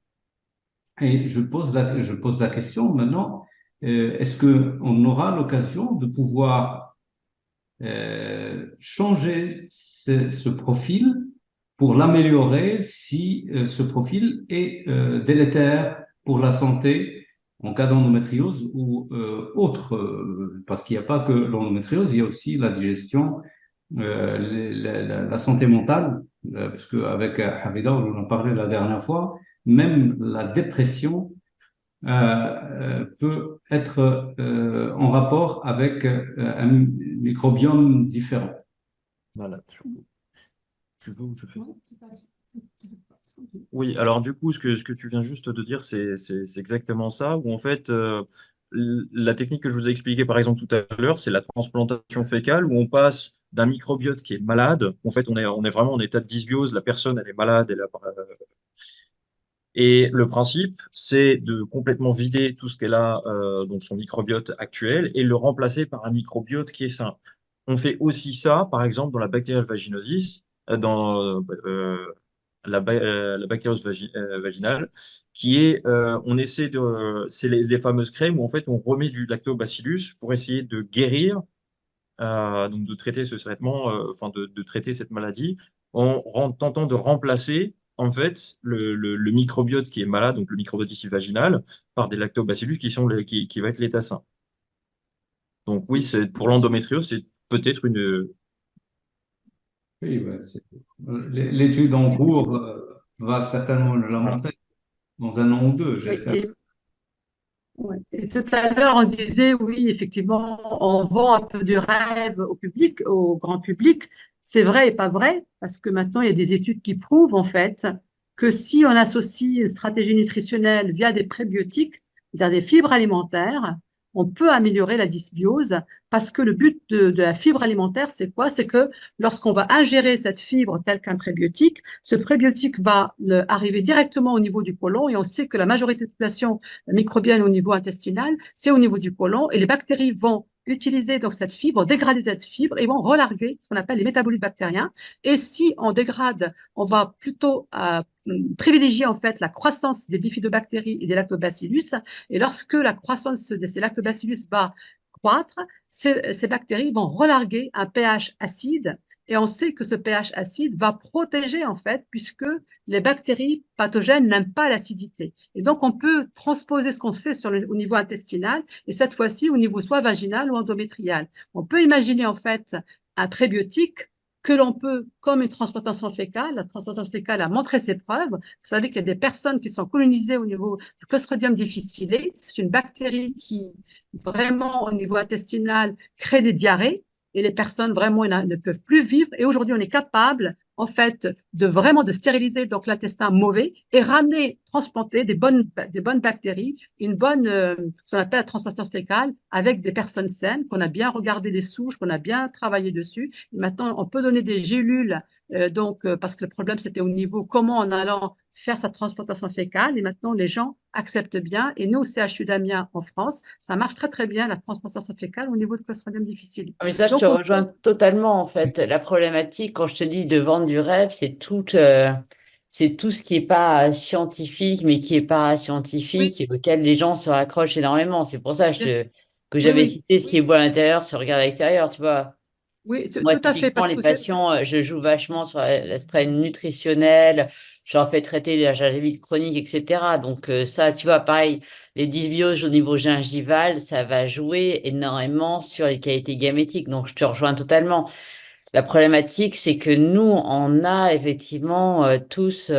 Et je pose la question maintenant, est-ce qu'on aura l'occasion de pouvoir changer ce profil pour l'améliorer si ce profil est délétère pour la santé en cas d'endométriose ou autre, parce qu'il n'y a pas que l'endométriose, il y a aussi la digestion, la santé mentale, puisque avec Havida, on en a parlé la dernière fois, même la dépression peut être en rapport avec un microbiome différent. Voilà. Tu veux ou je fais? Oui, alors du coup, ce que tu viens juste de dire, c'est exactement ça, où en fait, la technique que je vous ai expliquée par exemple tout à l'heure, c'est la transplantation fécale, où on passe d'un microbiote qui est malade, en fait, on est vraiment en état de dysbiose, la personne, elle est malade, et le principe, c'est de complètement vider tout ce qu'elle a, donc son microbiote actuel, et le remplacer par un microbiote qui est sain. On fait aussi ça, par exemple, dans la bactériole vaginosis, dans la bactériose vaginale, qui est, on essaie c'est les fameuses crèmes où en fait on remet du lactobacillus pour essayer de guérir, donc de traiter ce traitement, enfin de traiter cette maladie en tentant de remplacer en fait le microbiote qui est malade, donc le microbiote ici vaginal, par des lactobacillus qui va être l'état sain. Donc oui, pour l'endométriose, c'est peut-être une. Oui, l'étude en cours va certainement la montrer dans un an ou deux, j'espère. Ouais. Et tout à l'heure, on disait, oui, effectivement, on vend un peu du rêve au public, au grand public. C'est vrai et pas vrai, parce que maintenant, il y a des études qui prouvent, en fait, que si on associe une stratégie nutritionnelle via des prébiotiques, via des fibres alimentaires, on peut améliorer la dysbiose, parce que le but de la fibre alimentaire, c'est quoi? C'est que lorsqu'on va ingérer cette fibre telle qu'un prébiotique, ce prébiotique va arriver directement au niveau du côlon, et on sait que la majorité de population microbienne au niveau intestinal, c'est au niveau du côlon, et les bactéries vont utiliser donc cette fibre, dégrader cette fibre et vont relarguer ce qu'on appelle les métabolites bactériens. Et si on dégrade, on va plutôt privilégier en fait la croissance des bifidobactéries et des lactobacillus. Et lorsque la croissance de ces lactobacillus va croître, ces bactéries vont relarguer un pH acide. Et on sait que ce pH acide va protéger en fait, puisque les bactéries pathogènes n'aiment pas l'acidité. Et donc, on peut transposer ce qu'on sait au niveau intestinal et cette fois-ci au niveau soit vaginal ou endométrial. On peut imaginer en fait un prébiotique que l'on peut, comme une transplantation fécale, la transplantation fécale a montré ses preuves. Vous savez qu'il y a des personnes qui sont colonisées au niveau du Clostridium difficile. C'est une bactérie qui, vraiment, au niveau intestinal, crée des diarrhées et les personnes vraiment ne peuvent plus vivre. Et aujourd'hui, on est capable en fait, vraiment de stériliser donc l'intestin mauvais et ramener, transplanter des bonnes bactéries, ce qu'on appelle la transplantation fécale avec des personnes saines, qu'on a bien regardé les souches, qu'on a bien travaillé dessus. Et maintenant, on peut donner des gélules, parce que le problème, c'était au niveau comment en allant faire sa transplantation fécale. Et maintenant, les gens acceptent bien. Et nous, au CHU d'Amiens, en France, ça marche très, très bien, la transplantation fécale au niveau de Clostridium difficile. Ah, mais ça, je te Donc, rejoins totalement, en fait. La problématique, quand je te dis de vendre du rêve, c'est tout ce qui n'est pas scientifique, mais qui est oui, parascientifique et auquel les gens se raccrochent énormément. C'est pour ça bien sûr. que Oui, j'avais oui, cité ce qui est beau à l'intérieur se regarde à l'extérieur, tu vois. oui, Moi, tout à fait, typiquement, parce les que patients, je joue vachement sur l'aspect nutritionnel, je leur fais traiter des gingivite chronique, etc. Donc, ça, tu vois, pareil, les dysbioses au niveau gingival, ça va jouer énormément sur les qualités gamétiques. Donc, je te rejoins totalement. La problématique, c'est que nous, on a effectivement tous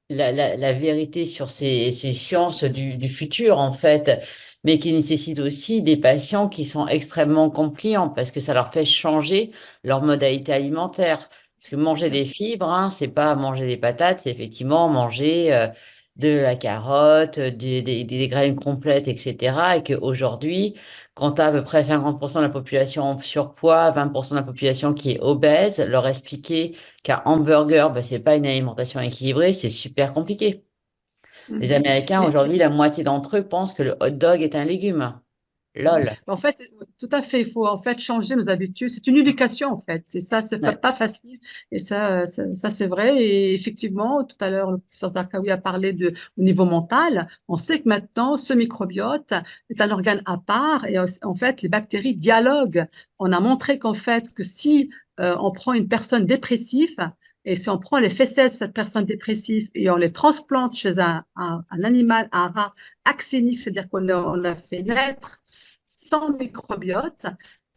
la vérité sur ces sciences du futur, en fait, mais qui nécessitent aussi des patients qui sont extrêmement compliants parce que ça leur fait changer leur modalité alimentaire. Parce que manger des fibres, hein, c'est pas manger des patates, c'est effectivement manger de la carotte, des graines complètes, etc. Et qu'aujourd'hui, quand tu as à peu près 50% de la population en surpoids, 20% de la population qui est obèse, leur expliquer qu'un hamburger, bah, c'est pas une alimentation équilibrée, c'est super compliqué. Les Mhm. Américains, Et aujourd'hui, la moitié d'entre eux pensent que le hot dog est un légume. Mhm. LOL. En fait, tout à fait, il faut en fait changer nos habitudes. C'est une éducation en fait. C'est ça, c'est Ouais. pas facile. Et ça c'est vrai. Et effectivement, tout à l'heure, le professeur Zarqawi a parlé au niveau mental. On sait que maintenant, ce microbiote est un organe à part et en fait, les bactéries dialoguent. On a montré qu'en fait, que si on prend une personne dépressive et si on prend les fesses de cette personne dépressive et on les transplante chez un animal, un rat axénique, c'est-à-dire on l'a fait naître sans microbiote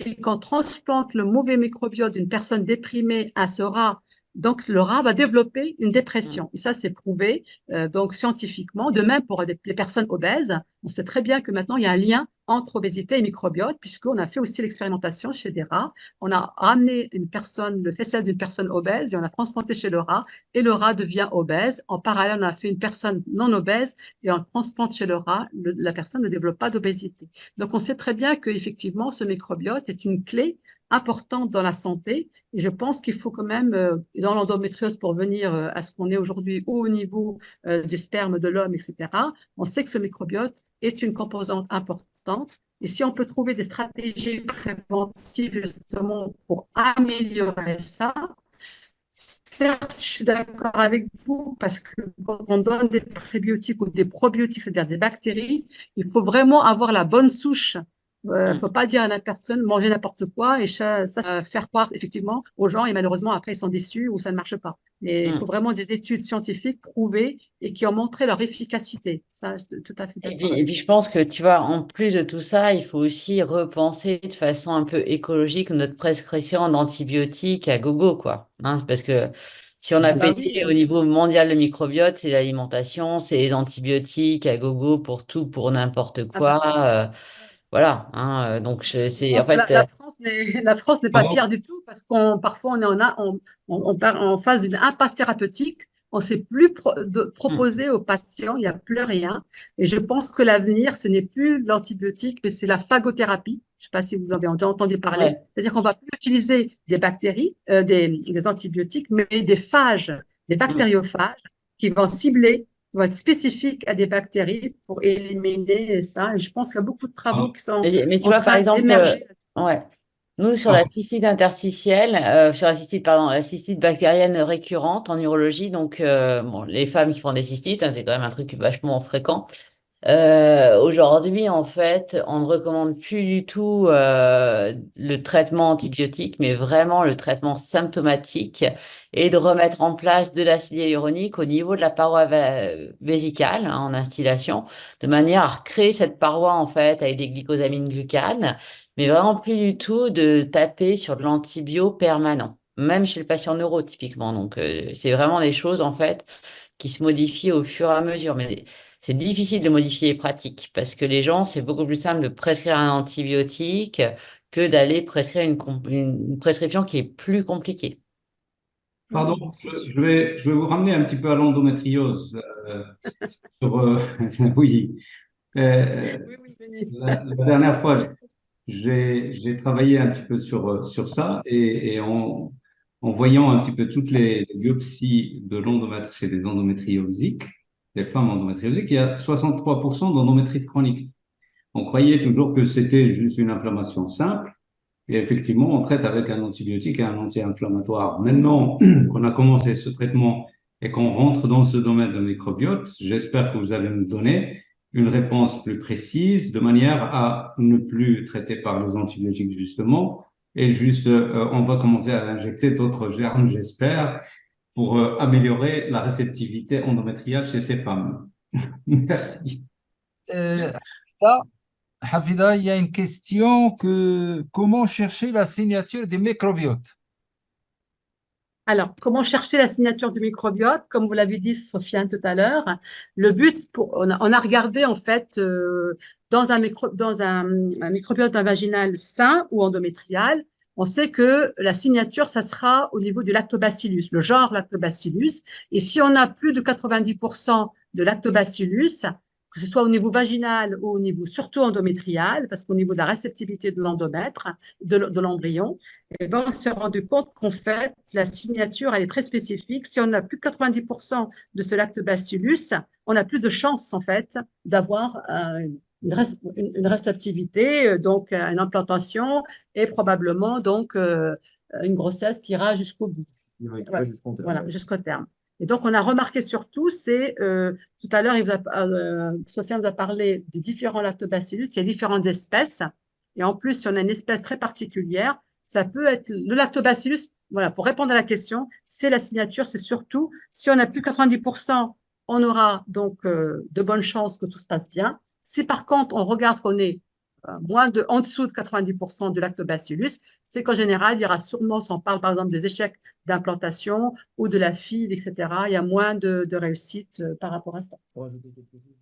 et qu'on transplante le mauvais microbiote d'une personne déprimée à ce rat, donc le rat va développer une dépression. Et ça, c'est prouvé donc scientifiquement. De même pour les personnes obèses, on sait très bien que maintenant, il y a un lien entre obésité et microbiote, puisqu'on a fait aussi l'expérimentation chez des rats. On a ramené le faisselle d'une personne obèse et on a transplanté chez le rat et le rat devient obèse. En parallèle, on a fait une personne non obèse et on transplante chez le rat, la personne ne développe pas d'obésité. Donc, on sait très bien qu'effectivement, ce microbiote est une clé importante dans la santé. Et je pense qu'il faut quand même, dans l'endométriose, pour venir à ce qu'on est aujourd'hui au niveau du sperme de l'homme, etc., on sait que ce microbiote est une composante importante. Et si on peut trouver des stratégies préventives justement pour améliorer ça, certes, je suis d'accord avec vous parce que quand on donne des prébiotiques ou des probiotiques, c'est-à-dire des bactéries, il faut vraiment avoir la bonne souche. Il ne faut pas dire à la personne manger n'importe quoi et ça va faire croire effectivement aux gens et malheureusement après ils sont déçus ou ça ne marche pas. Mais il faut Mm. vraiment des études scientifiques prouvées et qui ont montré leur efficacité. Ça, je suis tout à fait d'accord Et avec puis, vous. je pense que, tu vois, en plus de tout ça, il faut aussi repenser de façon un peu écologique notre prescription d'antibiotiques à gogo, quoi. Hein, c'est parce que si on a Bah oui, pété au niveau mondial le microbiote, c'est l'alimentation, c'est les antibiotiques à gogo pour tout, pour n'importe ah bah, quoi. Voilà. Hein, donc, je en pense que fait, la France la France n'est pas Bon, fière du tout parce qu'on parfois on est on part en phase d'une impasse thérapeutique. On ne sait plus proposer aux patients, il n'y a plus rien. Et je pense que l'avenir, ce n'est plus l'antibiotique, mais c'est la phagothérapie. Je ne sais pas si vous en avez déjà entendu parler. ouais. C'est-à-dire qu'on va plus utiliser des bactéries, des antibiotiques, mais des phages, des Mm. bactériophages qui vont cibler, qui vont être spécifiques à des bactéries pour éliminer ça. Et je pense qu'il y a beaucoup de travaux en- qui sont Mais tu en vois, par train exemple, d'émerger. ouais. Nous, sur la en- cystite interstitielle, sur la cystite bactérienne récurrente en urologie, donc bon, les femmes qui font des cystites, hein, c'est quand même un truc vachement fréquent. Aujourd'hui, en fait, on ne recommande plus du tout le traitement antibiotique, mais vraiment le traitement symptomatique et de remettre en place de l'acide hyaluronique au niveau de la paroi vésicale, hein, en instillation, de manière à recréer cette paroi, en fait, avec des glycosamines glucanes, mais vraiment plus du tout de taper sur de l'antibio permanent, même chez le patient neuro, typiquement. Donc, c'est vraiment des choses, en fait, qui se modifient au fur et à mesure. Mais c'est difficile de modifier les pratiques parce que les gens, c'est beaucoup plus simple de prescrire un antibiotique que d'aller prescrire une prescription qui est plus compliquée. Pardon, Non, c'est sûr. je vais vous ramener un petit peu à l'endométriose. Sur, oui. Oui, oui, venez. La dernière fois, j'ai travaillé un petit peu sur ça et en voyant un petit peu toutes les biopsies de l'endomètre chez les endométriosiques, les femmes endométriosiques, il y a 63% d'endométrite chronique. On croyait toujours que c'était juste une inflammation simple. Et effectivement, on traite avec un antibiotique et un anti-inflammatoire. Maintenant qu'on a commencé ce traitement et qu'on rentre dans ce domaine de microbiote, j'espère que vous allez nous donner une réponse plus précise de manière à ne plus traiter par les antibiotiques justement. Et juste, on va commencer à injecter d'autres germes, j'espère, pour améliorer la réceptivité endométriale chez ces femmes. Merci. Euh, là, Hafida, il y a une question que comment chercher la signature des microbiotes? Alors, comment chercher la signature du microbiote? Comme vous l'avez dit, Sofiane, tout à l'heure, le but, on a regardé en fait dans un microbiote vaginal sain ou endométrial, on sait que la signature, ça sera au niveau du lactobacillus, le genre lactobacillus. Et si on a plus de 90% de lactobacillus, que ce soit au niveau vaginal ou au niveau surtout endométrial, parce qu'au niveau de la réceptivité de l'endomètre, de l'embryon, eh ben, on s'est rendu compte qu'en fait, la signature, elle est très spécifique. Si on a plus de 90% de ce lactobacillus, on a plus de chances, en fait, d'avoir une réceptivité, donc une implantation et probablement donc une grossesse qui ira jusqu'au bout. Ouais, Voilà, jusqu'au terme. Et donc, on a remarqué surtout, c'est tout à l'heure, Sofiane vous a parlé des différents lactobacillus, il y a différentes espèces. Et en plus, si on a une espèce très particulière, ça peut être le lactobacillus. Voilà, pour répondre à la question, c'est la signature, c'est surtout si on a plus de 90%, on aura donc de bonnes chances que tout se passe bien. Si par contre, on regarde qu'on est en dessous de 90% de lactobacillus, c'est qu'en général, il y aura sûrement, si on parle par exemple des échecs d'implantation ou de la FIV, etc., il y a moins de réussite par rapport à ça. Pour ajouter quelque chose,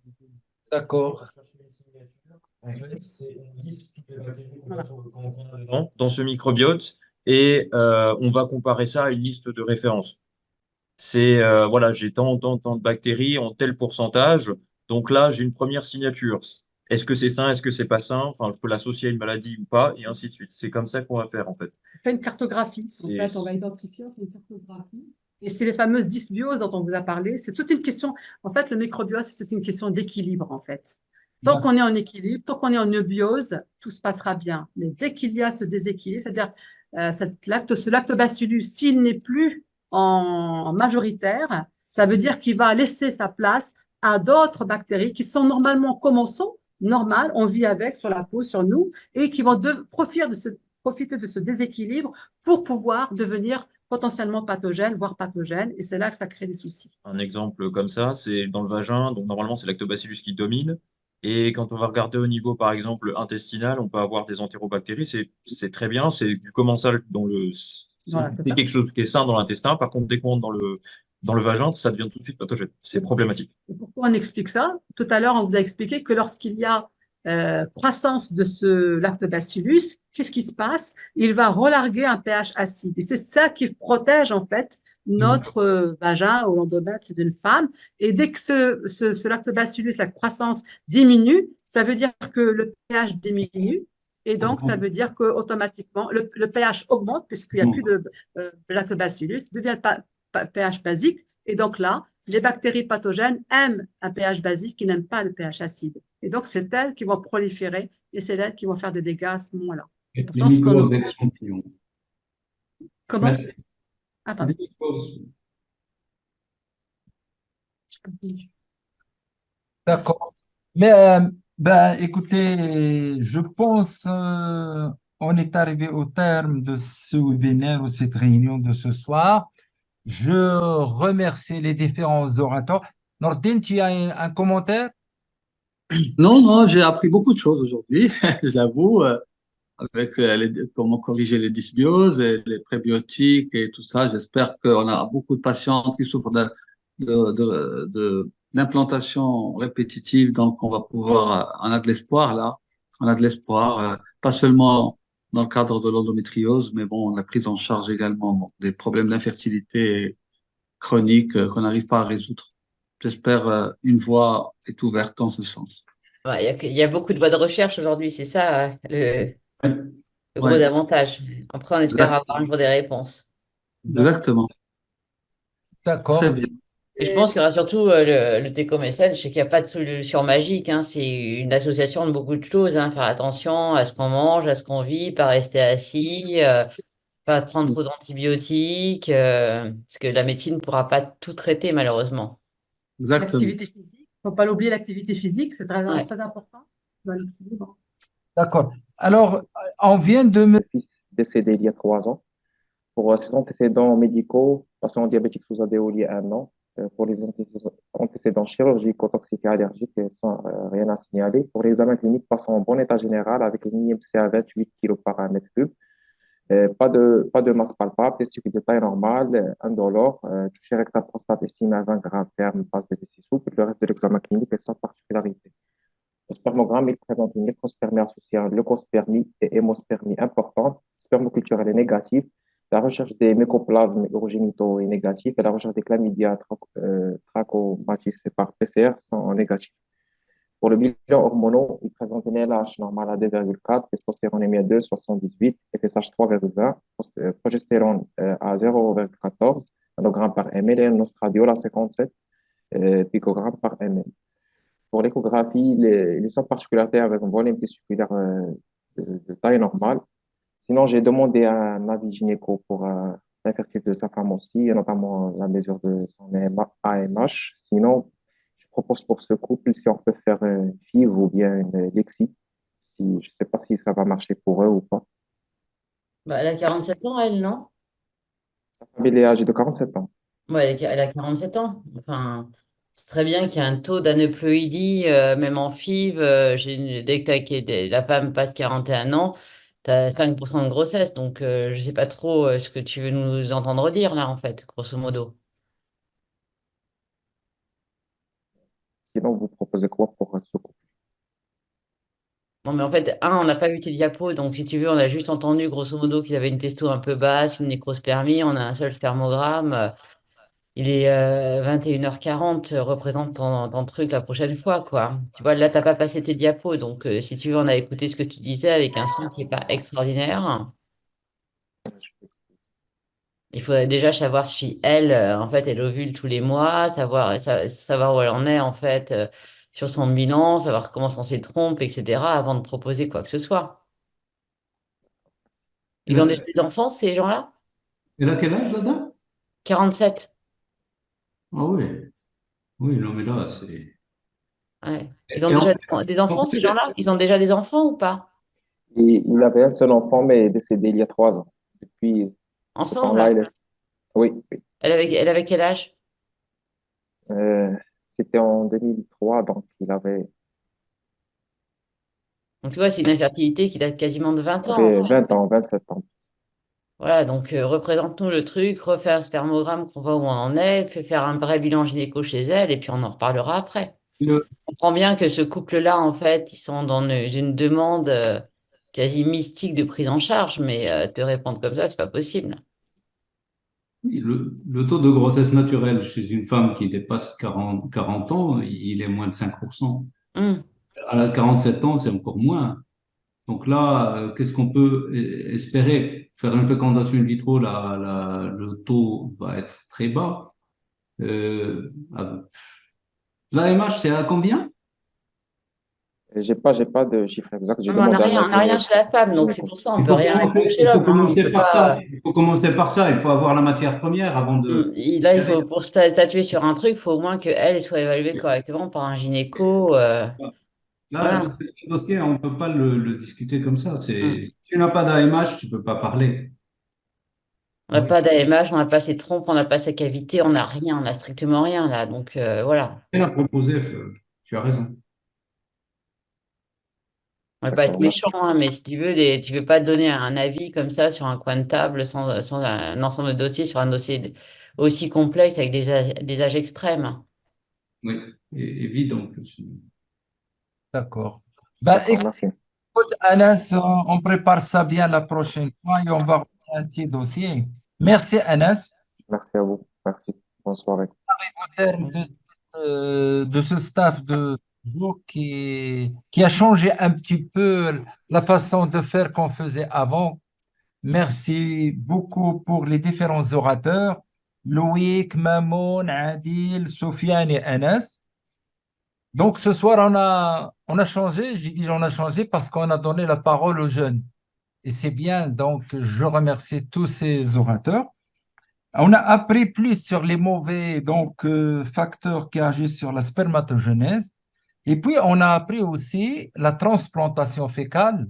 D'accord. chercher une signature, en fait, c'est on liste toutes les bactéries qu'on a dedans, dans ce microbiote et on va comparer ça à une liste de référence. C'est, voilà, j'ai tant de bactéries en tel pourcentage, donc là, j'ai une première signature. Est-ce que c'est sain, est-ce que c'est pas sain? Enfin, je peux l'associer à une maladie ou pas, et ainsi de suite. C'est comme ça qu'on va faire, en fait. On fait une cartographie. En fait, on va identifier, c'est une cartographie. Et c'est les fameuses dysbioses dont on vous a parlé. C'est toute une question. En fait, le microbiote, c'est toute une question d'équilibre, en fait. Tant qu'on est en équilibre, tant qu'on est en eubiose, tout se passera bien. Mais dès qu'il y a ce déséquilibre, c'est-à-dire ce lactobacillus, s'il n'est plus en majoritaire, ça veut dire qu'il va laisser sa place à d'autres bactéries qui sont normalement comme on sont, normales, on vit avec sur la peau, sur nous, et qui vont profiter de ce déséquilibre pour pouvoir devenir potentiellement pathogènes, voire pathogènes, et c'est là que ça crée des soucis. Un exemple comme ça, c'est dans le vagin, donc normalement, c'est lactobacillus qui domine. Et quand on va regarder au niveau, par exemple, intestinal, on peut avoir des entérobactéries, c'est très bien, c'est du commensal c'est quelque chose qui est sain dans l'intestin. Par contre, dès qu'on rentre dans le vagin, ça devient tout de suite pathogène. C'est problématique. Et pourquoi on explique ça? Tout à l'heure, on vous a expliqué que lorsqu'il y a croissance de ce lactobacillus, qu'est-ce qui se passe? Il va relarguer un pH acide. Et c'est ça qui protège en fait notre vagin ou l'endomètre d'une femme. Et dès que ce lactobacillus, la croissance diminue, ça veut dire que le pH diminue. Et donc, ça veut dire qu'automatiquement, le pH augmente puisqu'il n'y a plus de lactobacillus, devient le pH basique. Et donc là, les bactéries pathogènes aiment un pH basique qui n'aiment pas le pH acide. Et donc, c'est elles qui vont proliférer et c'est elles qui vont faire des dégâts à ce moment-là. Comment? Merci. Ah, pardon. D'accord. Mais écoutez, je pense on est arrivé au terme de ce webinaire ou cette réunion de ce soir. Je remercie les différents orateurs. Nordine, tu as un commentaire? Non, non, j'ai appris beaucoup de choses aujourd'hui, j'avoue, avec comment corriger les dysbioses et les prébiotiques et tout ça. J'espère qu'on a beaucoup de patientes qui souffrent d'implantation répétitive, donc on va pouvoir, on a de l'espoir là, on a de l'espoir, pas seulement dans le cadre de l'endométriose, mais bon, la prise en charge également donc, des problèmes d'infertilité chroniques qu'on n'arrive pas à résoudre. J'espère une voie est ouverte dans ce sens. Ouais, il y a beaucoup de voies de recherche aujourd'hui, c'est ça le gros Ouais, avantage. Après, on espère exact- avoir un jour des réponses. exactement. Très D'accord. bien. Et je pense qu'il y aura surtout le TECO-MECEN, je sais qu'il n'y a pas de solution magique, hein, c'est une association de beaucoup de choses, hein, faire attention à ce qu'on mange, à ce qu'on vit, pas rester assis, pas prendre trop d'antibiotiques, parce que la médecine ne pourra pas tout traiter malheureusement. Exactement. L'activité physique, il ne faut pas l'oublier, l'activité physique, c'est très, Ouais. très important dans l'équilibre. D'accord. Alors, on vient de me... Fils décédé il y a 3 ans. Pour ses antécédents médicaux, patient diabétique sous ADO il y a 1 an. Pour les antécédents chirurgicaux, toxiques et allergiques, sans rien à signaler. Pour l'examen clinique, patient en bon état général avec une IMC à 28 kg par mètre cube. Pas de masse palpable, testicule de taille normale, indolore, toucher rectal prostate estimé à 20 grammes ferme, base de vessie souple. Le reste de l'examen clinique est sans particularité. Le spermogramme, il présente une nécrospermie associée à une leucospermie et hémospermie importante. Spermoculture, elle est négative. La recherche des mycoplasmes urogénitaux est négative et la recherche des chlamydia trachomatis par PCR sont négatifs. Pour le bilan hormonal, il présente une LH normale à 2,4, testostérone émis à 2,78, FSH 3,20, progestérone à 0,14 nanogrammes par ml et un ostradiol à 57 picogrammes par ml. Pour l'échographie, les sont particularités avec un volume testiculaire de taille normale. Sinon, j'ai demandé un avis gynéco pour l'infertilité de sa femme aussi, et notamment la mesure de son AMH. Sinon, je propose pour ce couple si on peut faire une FIV ou bien une Lexi. Je ne sais pas si ça va marcher pour eux ou pas. Bah, elle a 47 ans, elle, non? Sa femme, elle est âgée de 47 ans. Ouais, elle a 47 ans. Enfin, c'est très bien qu'il y ait un taux d'aneuploïdie, même en FIV. Dès que la femme passe 41 ans, tu as 5% de grossesse. Donc, je ne sais pas trop ce que tu veux nous entendre dire là, en fait, grosso modo. Sinon, vous proposez quoi pour ce couple? Non, mais en fait, on n'a pas vu tes diapos. Donc, si tu veux, on a juste entendu, grosso modo, qu'il avait une testo un peu basse, une nécrospermie. On a un seul spermogramme. Il est 21h40, représente ton truc la prochaine fois, quoi. Tu vois, là, t'as pas passé tes diapos, donc si tu veux, on a écouté ce que tu disais avec un son qui n'est pas extraordinaire. Il faudrait déjà savoir si elle, en fait, elle ovule tous les mois, savoir où elle en est, en fait, sur son bilan, savoir comment sont ses trompes, etc., avant de proposer quoi que ce soit. Ils ont déjà des enfants, ces gens-là? Elle a quel âge, la dame? 47. Ah oui, oui, non, mais là, c'est... Ouais. Ils ont Et déjà des enfants, ces gens-là? Ils ont déjà des enfants ou pas? Et il avait un seul enfant, mais est décédé il y a 3 ans. Depuis ce temps-là, Ensemble? oui, oui. Elle avait quel âge? Euh, C'était en 2003, donc il Donc, tu vois, c'est une infertilité qui date quasiment de 20 ans, en avait fait. 20 ans, 27 ans. Voilà, donc représente-nous le truc, refais un spermogramme qu'on voit où on en est, fais faire un vrai bilan gynéco chez elle, et puis on en reparlera après. le, On comprend bien que ce couple-là, en fait, ils sont dans une demande quasi mystique de prise en charge, mais te répondre comme ça, c'est pas possible. oui, le taux de grossesse naturelle chez une femme qui dépasse 40 ans, il est moins de 5%. Hum. À 47 ans, c'est encore moins. Donc là, qu'est-ce qu'on peut espérer? Faire une fécondation in vitro, le taux va être très bas. Euh, L'AMH, c'est à combien? J'ai pas de chiffre exact. J'ai Non, mais on n'a demandé à un rien, on n'a rien gynéco. chez la femme, donc c'est pour ça, on Il peut faut rien répondre commencer, chez il faut l'homme, hein. On commencer peut par ça. pas. Il faut commencer par ça. Il faut avoir la matière première avant de. Là, il faut, pour statuer sur un truc, il faut au moins qu'elle soit évaluée correctement par un gynéco. Là, Voilà. ce dossier, on ne peut pas le discuter comme ça. Mm. Si tu n'as pas d'AMH, tu ne peux pas parler. On n'a Oui. pas d'AMH, on n'a pas ses trompes, on n'a pas sa cavité, on n'a rien, on n'a strictement rien là. Donc voilà. Elle a proposé, tu as raison. On va pas être D'accord, méchant, merci. hein, mais si tu veux, tu veux pas donner un avis comme ça sur un coin de table sans un ensemble de dossiers sur un dossier aussi complexe avec des âges extrêmes. Oui, et vide en plus. D'accord. Bah, D'accord, merci. Écoute, Anas, on prépare ça bien la prochaine fois et on va refaire un petit dossier. Merci, Anas. Merci à vous. Merci. Bonne soirée. Au terme de ce staff de jour qui a changé un petit peu la façon de faire qu'on faisait avant. Merci beaucoup pour les différents orateurs, Loïc, Mamoun, Adil, Sofiane et Anas. Donc ce soir, on a changé, j'ai dit on a changé parce qu'on a donné la parole aux jeunes. Et c'est bien, donc je remercie tous ces orateurs. On a appris plus sur les mauvais facteurs qui agissent sur la spermatogenèse. Et puis, on a appris aussi la transplantation fécale.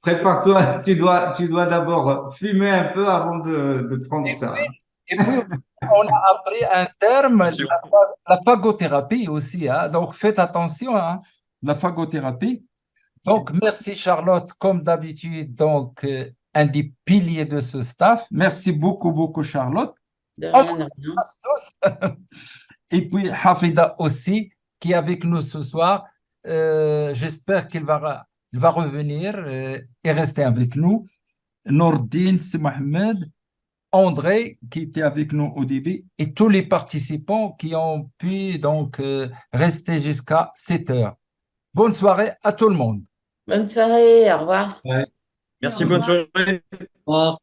Prépare-toi, tu dois d'abord fumer un peu avant de prendre ça. Et puis, on a appris un terme, la phagothérapie aussi. Hein. Donc, faites attention, hein, la phagothérapie. Donc, merci Charlotte, comme d'habitude, un des piliers de ce staff. Merci beaucoup, beaucoup Charlotte. De On rien, vous de rien. embrasse tous. Et puis Hafida aussi, qui est avec nous ce soir. J'espère il va revenir et rester avec nous. Nordine, Si Mohamed, André, qui était avec nous au début, et tous les participants qui ont pu rester jusqu'à 7 heures. Bonne soirée à tout le monde. Bonne soirée, au revoir. Ouais. Merci, bonne soirée. Au revoir.